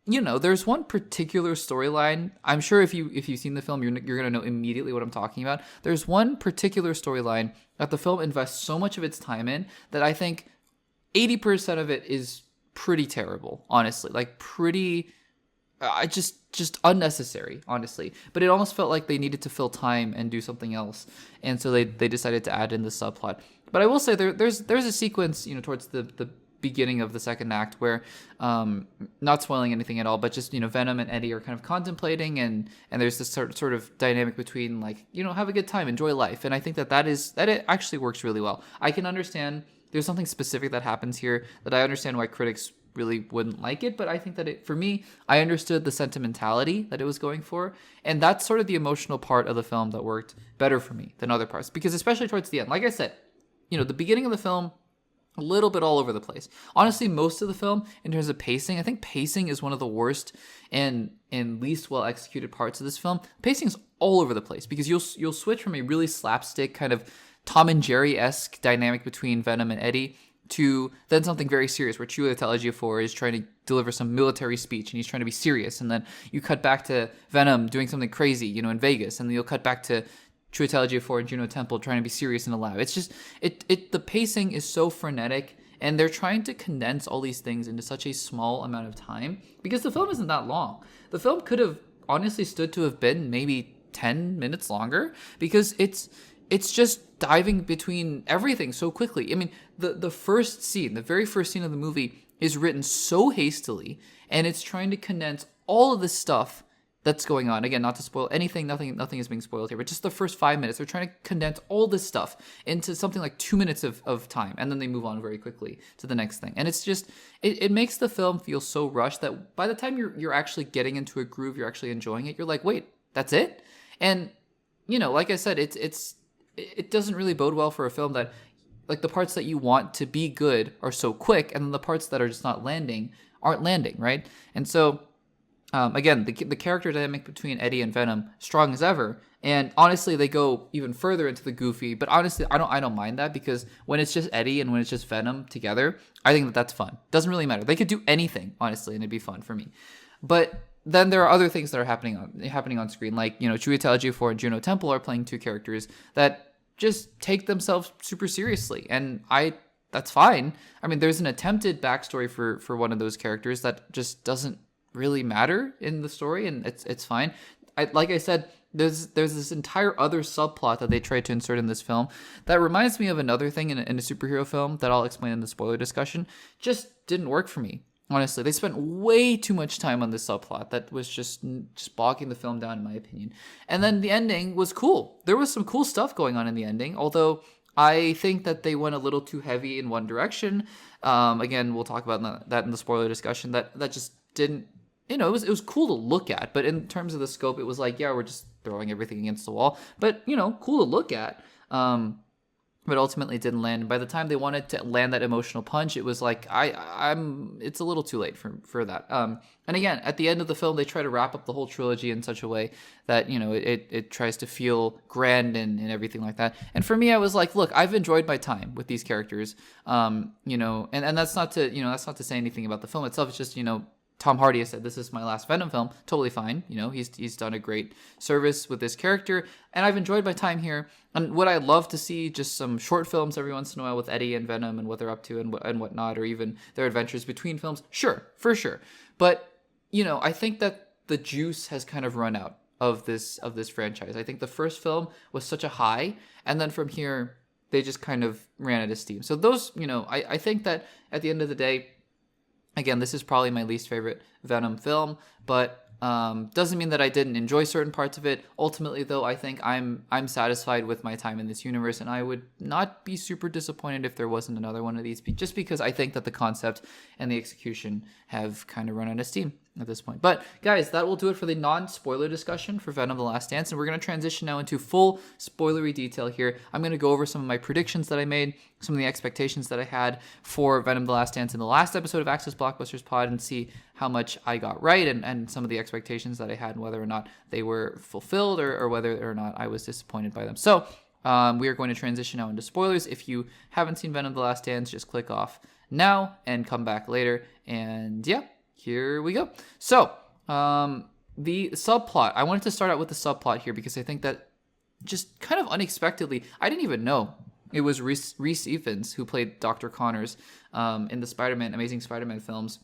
there's one particular storyline. I'm sure if you've seen the film, you're gonna know immediately what I'm talking about. There's one particular storyline that the film invests so much of its time in that I think 80% of it is pretty terrible, honestly. Like pretty, just unnecessary, honestly. But it almost felt like they needed to fill time and do something else, and so they decided to add in the subplot. But I will say there's a sequence, towards the beginning of the second act where, not spoiling anything at all, but just Venom and Eddie are kind of contemplating, and there's this sort of dynamic between, like, have a good time, enjoy life. And I think that it actually works really well. I can understand there's something specific that happens here that I understand why critics really wouldn't like it, but I think that for me, I understood the sentimentality that it was going for, and that's sort of the emotional part of the film that worked better for me than other parts, because especially towards the end, like I said, the beginning of the film, a little bit all over the place. Honestly, most of the film, in terms of pacing, I think pacing is one of the worst and least well executed parts of this film. Pacing is all over the place, because you'll switch from a really slapstick kind of Tom and Jerry-esque dynamic between Venom and Eddie to then something very serious, where Chiwetel Ejiofor is trying to deliver some military speech and he's trying to be serious, and then you cut back to Venom doing something crazy, in Vegas, and then you'll cut back to Chiwetel Ejiofor and Juno Temple trying to be serious in a lab. It's just the pacing is so frenetic, and they're trying to condense all these things into such a small amount of time, because the film isn't that long. The film could have honestly stood to have been maybe 10 minutes longer, because it's just diving between everything so quickly. I mean, the very first scene of the movie is written so hastily, and it's trying to condense all of this stuff that's going on. Again, not to spoil anything, nothing is being spoiled here, but just the first 5 minutes, they're trying to condense all this stuff into something like 2 minutes of time, and then they move on very quickly to the next thing. And it's just, it makes the film feel so rushed that by the time you're actually getting into a groove, you're actually enjoying it, you're like, wait, that's it? And, like I said, it doesn't really bode well for a film that, like, the parts that you want to be good are so quick, and then the parts that are just not landing aren't landing, right? And so, again, the character dynamic between Eddie and Venom, strong as ever, and honestly, they go even further into the goofy. But honestly, I don't mind that, because when it's just Eddie and when it's just Venom together, I think that's fun. Doesn't really matter. They could do anything, honestly, and it'd be fun for me. But then there are other things that are happening on screen, like Chiwetel Ejiofor and Juno Temple are playing two characters that just take themselves super seriously, and that's fine. I mean, there's an attempted backstory for one of those characters that just doesn't really matter in the story, and it's fine. Like I said, there's this entire other subplot that they tried to insert in this film that reminds me of another thing in a superhero film that I'll explain in the spoiler discussion. Just didn't work for me, honestly. They spent way too much time on this subplot that was just bogging the film down, in my opinion. And then the ending was cool. There was some cool stuff going on in the ending, although I think that they went a little too heavy in one direction. Again, we'll talk about that in the spoiler discussion. That just didn't, it was cool to look at, but in terms of the scope, it was like, yeah, we're just throwing everything against the wall. But, cool to look at. But ultimately it didn't land. And by the time they wanted to land that emotional punch, it was like, it's a little too late for that. And again, at the end of the film, they try to wrap up the whole trilogy in such a way that, it tries to feel grand and everything like that. And for me, I was like, look, I've enjoyed my time with these characters. And that's not to say anything about the film itself. It's just, Tom Hardy has said, this is my last Venom film. Totally fine. He's done a great service with this character, and I've enjoyed my time here. And would I love to see just some short films every once in a while with Eddie and Venom and what they're up to and whatnot, or even their adventures between films? Sure, for sure. But, I think that the juice has kind of run out of this franchise. I think the first film was such a high, and then from here, they just kind of ran out of steam. So those, I think that at the end of the day, again, this is probably my least favorite Venom film, but Doesn't mean that I didn't enjoy certain parts of it. Ultimately, though, I think I'm satisfied with my time in this universe, and I would not be super disappointed if there wasn't another one of these, just because I think that the concept and the execution have kind of run out of steam at this point. But guys, that will do it for the non-spoiler discussion for Venom: The Last Dance, and we're going to transition now into full spoilery detail here. I'm going to go over some of my predictions that I made, some of the expectations that I had for Venom: The Last Dance in the last episode of Access Blockbusters Pod, and see how much I got right, and some of the expectations that I had, and whether or not they were fulfilled, or whether or not I was disappointed by them. So we are going to transition now into spoilers. If you haven't seen Venom: The Last Dance, just click off now and come back later. And yeah, here we go. So the subplot, I wanted to start out with the subplot here because I think that just kind of unexpectedly, I didn't even know it was Rhys Ifans who played Dr. Connors in the Amazing Spider-Man films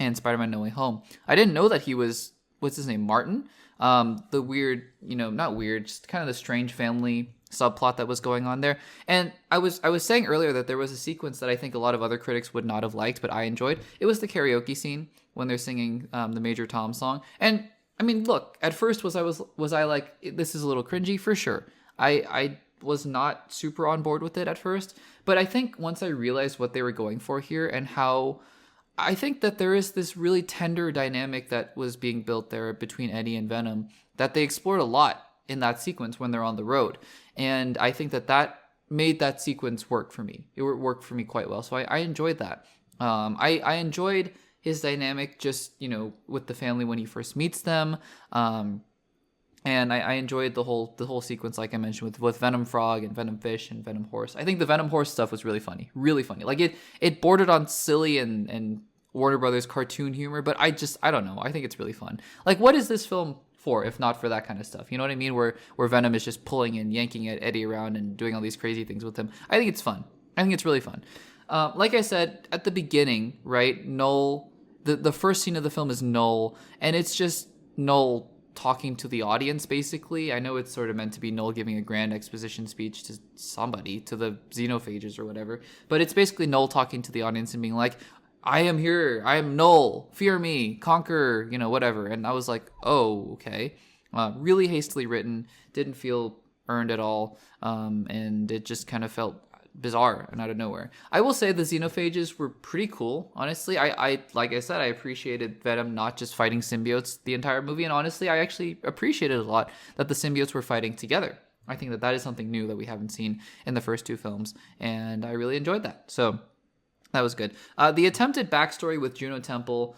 and Spider-Man No Way Home. I didn't know that he was, what's his name, Martin? The weird, not weird, just kind of the strange family subplot that was going on there. And I was saying earlier that there was a sequence that I think a lot of other critics would not have liked, but I enjoyed. It was the karaoke scene when they're singing the Major Tom song. And I mean, look, at first was I like, this is a little cringy? For sure. I was not super on board with it at first, but I think once I realized what they were going for here and how I think that there is this really tender dynamic that was being built there between Eddie and Venom that they explored a lot in that sequence when they're on the road. And I think that made that sequence work for me. It worked for me quite well. So I enjoyed that. I enjoyed his dynamic just, with the family when he first meets them. And I enjoyed the whole sequence, like I mentioned, with Venom Frog and Venom Fish and Venom Horse. I think the Venom Horse stuff was really funny. Really funny. Like it bordered on silly and Warner Brothers cartoon humor, but I don't know. I think it's really fun. Like, what is this film for if not for that kind of stuff? You know what I mean? Where Venom is just pulling and yanking at Eddie around and doing all these crazy things with him. I think it's fun. I think it's really fun. Like I said at the beginning, right? Null. The first scene of the film is Null, and it's just Null talking to the audience, basically. I know it's sort of meant to be Null giving a grand exposition speech to somebody, to the xenophages or whatever, but it's basically Null talking to the audience and being like, I am here, I am Null, fear me, conquer, whatever. And I was like, oh, okay. Really hastily written, didn't feel earned at all, and it just kind of felt bizarre and out of nowhere. I will say the xenophages were pretty cool, honestly. I like I said, I appreciated Venom not just fighting symbiotes the entire movie, and honestly, I actually appreciated a lot that the symbiotes were fighting together. I think that is something new that we haven't seen in the first two films, and I really enjoyed that. So that was good. The attempted backstory with Juno Temple,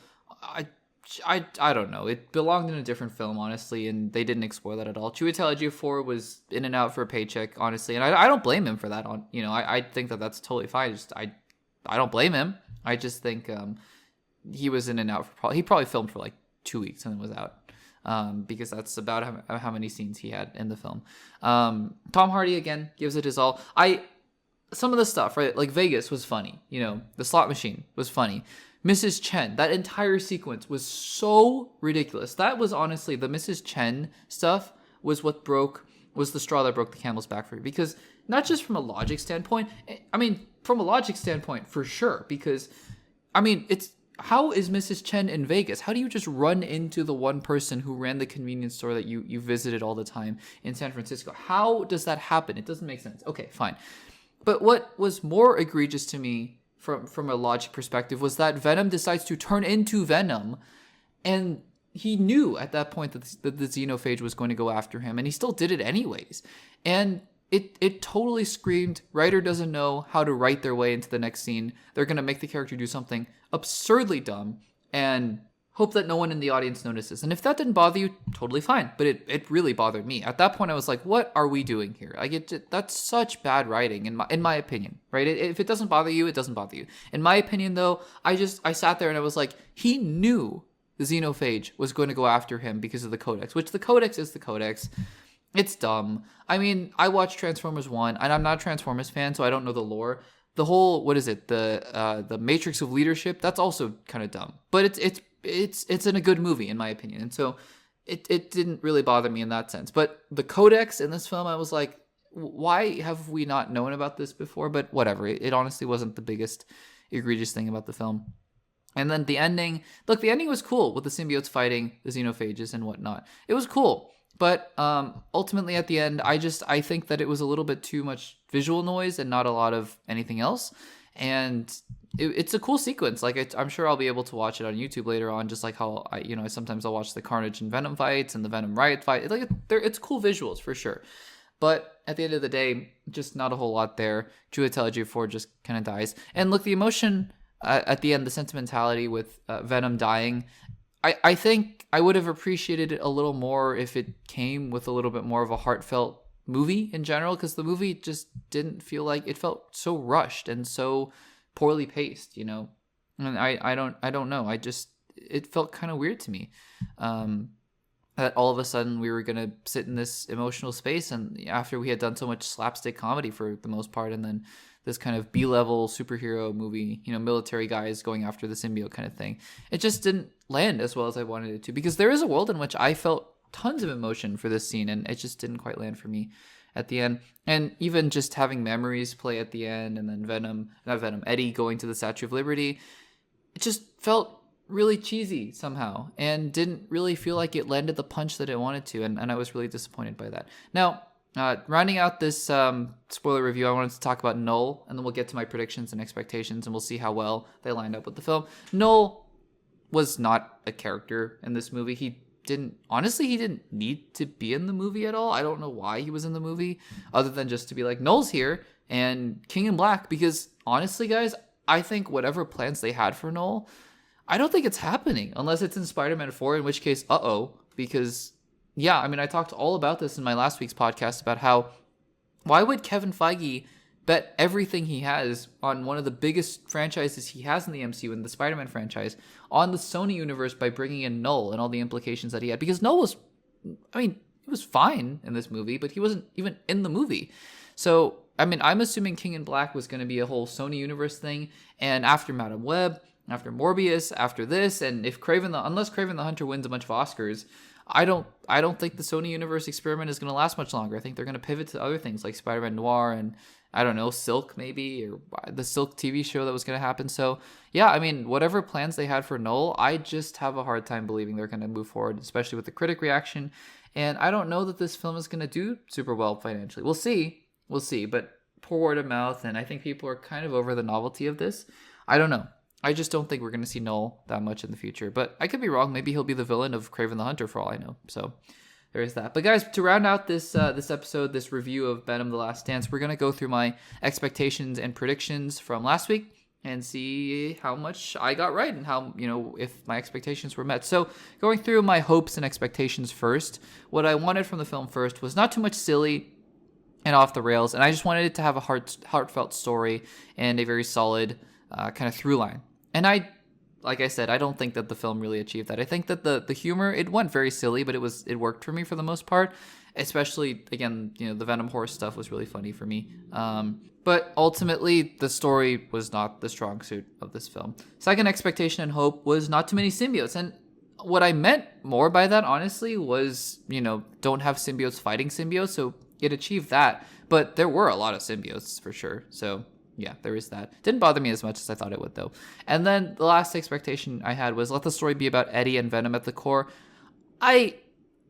I don't know. It belonged in a different film, honestly, and they didn't explore that at all. Chiwetel Ejiofor was in and out for a paycheck, honestly, and I don't blame him for that. I think that that's totally fine. I don't blame him. I just think he was in and out he probably filmed for like 2 weeks and then was out, because that's about how many scenes he had in the film. Tom Hardy again gives it his all. Some of the stuff, right? Like Vegas was funny. The slot machine was funny. Mrs. Chen, that entire sequence was so ridiculous. That was honestly, the Mrs. Chen stuff was the straw that broke the camel's back for me. Because not just from a logic standpoint, from a logic standpoint, for sure. Because, how is Mrs. Chen in Vegas? How do you just run into the one person who ran the convenience store that you visited all the time in San Francisco? How does that happen? It doesn't make sense. Okay, fine. But what was more egregious to me from a logic perspective was that Venom decides to turn into Venom, and he knew at that point that the xenophage was going to go after him, and he still did it anyways. And it totally screamed, writer doesn't know how to write their way into the next scene. They're going to make the character do something absurdly dumb and hope that no one in the audience notices. And if that didn't bother you, totally fine. But it really bothered me. At that point, I was like, what are we doing here? That's such bad writing, in my opinion, right? If it doesn't bother you, it doesn't bother you. In my opinion, though, I sat there and I was like, he knew the xenophage was going to go after him because of the Codex, which the Codex is the Codex. It's dumb. I watched Transformers 1, and I'm not a Transformers fan, so I don't know the lore. The whole, what is it? The Matrix of Leadership, that's also kind of dumb. But it's in a good movie, in my opinion. And so it didn't really bother me in that sense. But the Codex in this film, I was like, why have we not known about this before? But whatever. It honestly wasn't the biggest egregious thing about the film. And then the ending, look, the ending was cool with the symbiotes fighting the xenophages and whatnot. It was cool. But ultimately at the end, I think that it was a little bit too much visual noise and not a lot of anything else. And it's a cool sequence. Like I'm sure I'll be able to watch it on YouTube later on, just like how sometimes I'll watch the Carnage and Venom fights and the Venom Riot fight. It's cool visuals for sure. But at the end of the day, just not a whole lot there. Julia Taylor-Ejiofor just kind of dies. And look, the emotion at the end, the sentimentality with Venom dying, I think I would have appreciated it a little more if it came with a little bit more of a heartfelt movie in general, because the movie just didn't feel like, it felt so rushed and so poorly paced, and I don't know. It felt kind of weird to me. That all of a sudden we were going to sit in this emotional space, and after we had done so much slapstick comedy for the most part, and then this kind of B-level superhero movie, military guys going after the symbiote kind of thing, it just didn't land as well as I wanted it to, because there is a world in which I felt tons of emotion for this scene, and it just didn't quite land for me at the end. And even just having memories play at the end, and then Eddie going to the Statue of Liberty, it just felt really cheesy somehow and didn't really feel like it landed the punch that it wanted to, and I was really disappointed by that. Now, rounding out this spoiler review, I wanted to talk about Null, and then we'll get to my predictions and expectations, and we'll see how well they lined up with the film. Null was not a character in this movie. He didn't need to be in the movie at all. I don't know why he was in the movie, other than just to be like, Null's here and King in Black, because honestly, guys, I think whatever plans they had for Null, I don't think it's happening unless it's in Spider-Man 4, in which case, because, yeah, I mean, I talked all about this in my last week's podcast about how, why would Kevin Feige bet everything he has on one of the biggest franchises he has in the MCU, in the Spider-Man franchise, on the Sony universe by bringing in Null and all the implications that he had? Because Null was, he was fine in this movie, but he wasn't even in the movie. So, I'm assuming King in Black was going to be a whole Sony universe thing, and after Madam Web, after Morbius, after this, and unless Kraven the Hunter wins a bunch of Oscars, I don't think the Sony Universe experiment is going to last much longer. I think they're going to pivot to other things like Spider-Man Noir and, I don't know, Silk maybe, or the Silk TV show that was going to happen. So, yeah, whatever plans they had for Null, I just have a hard time believing they're going to move forward, especially with the critic reaction. And I don't know that this film is going to do super well financially. We'll see, but poor word of mouth, and I think people are kind of over the novelty of this. I don't know. I just don't think we're going to see Null that much in the future. But I could be wrong. Maybe he'll be the villain of Kraven the Hunter for all I know. So there is that. But guys, to round out this episode, this review of Venom: The Last Dance, we're going to go through my expectations and predictions from last week and see how much I got right and how, if my expectations were met. So going through my hopes and expectations first, what I wanted from the film first was not too much silly and off the rails. And I just wanted it to have a heartfelt story and a very solid kind of through line. And like I said, I don't think that the film really achieved that. I think that the humor, it went very silly, but it worked for me for the most part. Especially, again, the Venom horse stuff was really funny for me. But ultimately, the story was not the strong suit of this film. Second expectation and hope was not too many symbiotes. And what I meant more by that, honestly, was, don't have symbiotes fighting symbiotes. So it achieved that. But there were a lot of symbiotes for sure. So yeah, there is that. Didn't bother me as much as I thought it would, though. And then the last expectation I had was let the story be about Eddie and Venom at the core. I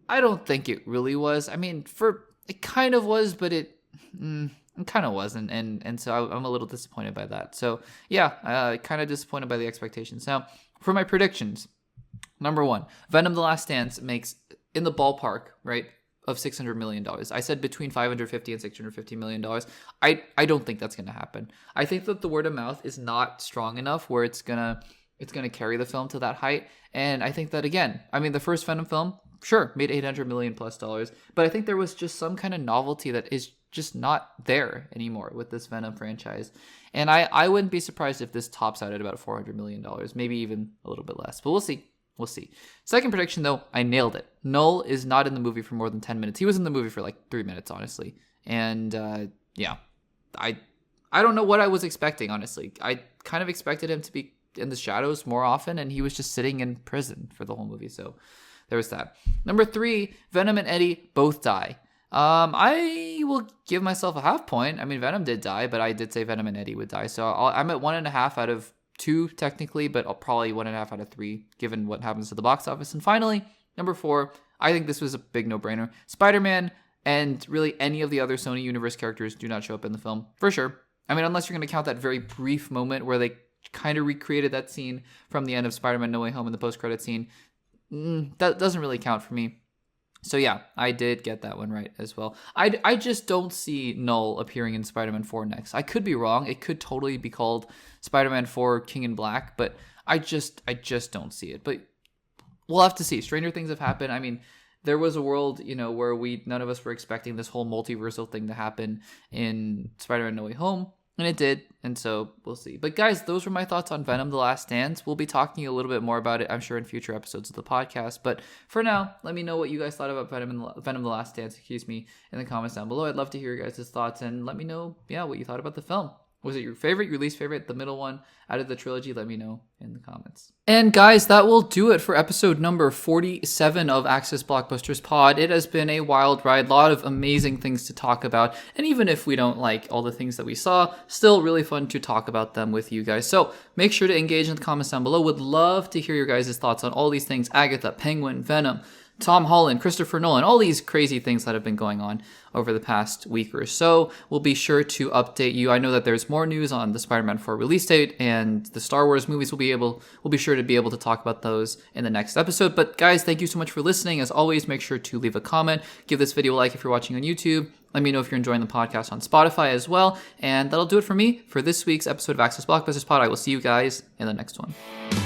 don't think it really was. It kind of was, but it kind of wasn't. And so I'm a little disappointed by that. So yeah, kind of disappointed by the expectations. Now, for my predictions, number 1, Venom: The Last Dance makes in the ballpark, right, of $600 million. I said between $550 and $650 million. I don't think that's going to happen. I think that the word of mouth is not strong enough where it's gonna carry the film to that height. And I think that, again, the first Venom film, sure, made $800 million plus dollars, but I think there was just some kind of novelty that is just not there anymore with this Venom franchise. And I wouldn't be surprised if this tops out at about $400 million, maybe even a little bit less, but we'll see. We'll see. Second prediction, though, I nailed it. Null is not in the movie for more than 10 minutes. He was in the movie for like 3 minutes, honestly. And yeah, I don't know what I was expecting, honestly. I kind of expected him to be in the shadows more often, and he was just sitting in prison for the whole movie. So there was that. Number 3, Venom and Eddie both die. I will give myself a half point. Venom did die, but I did say Venom and Eddie would die. So I'm at 1.5 out of 2 technically, but I'll probably 1.5 out of 3 given what happens to the box office. And finally, number 4, I think this was a big no-brainer. Spider-Man and really any of the other Sony Universe characters do not show up in the film, for sure. I mean, unless you're going to count that very brief moment where they kind of recreated that scene from the end of Spider-Man No Way Home in the post-credit scene. That doesn't really count for me. So yeah, I did get that one right as well. I just don't see Null appearing in Spider-Man 4 next. I could be wrong. It could totally be called Spider-Man 4 King in Black, but I just don't see it. But we'll have to see. Stranger things have happened. I mean, there was a world, where none of us were expecting this whole multiversal thing to happen in Spider-Man No Way Home. And it did, and so we'll see. But guys, those were my thoughts on Venom: The Last Dance. We'll be talking a little bit more about it, I'm sure, in future episodes of the podcast. But for now, let me know what you guys thought about Venom: The Last Dance, in the comments down below. I'd love to hear your guys' thoughts, and let me know, what you thought about the film. Was it your favorite, your least favorite, the middle one out of the trilogy? Let me know in the comments. And guys, that will do it for episode number 47 of Access Blockbusters Pod. It has been a wild ride, a lot of amazing things to talk about. And even if we don't like all the things that we saw, still really fun to talk about them with you guys. So make sure to engage in the comments down below. Would love to hear your guys' thoughts on all these things: Agatha, Penguin, Venom, Tom Holland, Christopher Nolan, all these crazy things that have been going on over the past week or so. We'll be sure to update you. I know that there's more news on the Spider-Man 4 release date and the Star Wars movies. We'll be sure to be able to talk about those in the next episode. But guys, thank you so much for listening. As always, make sure to leave a comment, give this video a like if you're watching on YouTube. Let me know if you're enjoying the podcast on Spotify as well. And that'll do it for me for this week's episode of Access Blockbusters Pod. I will see you guys in the next one.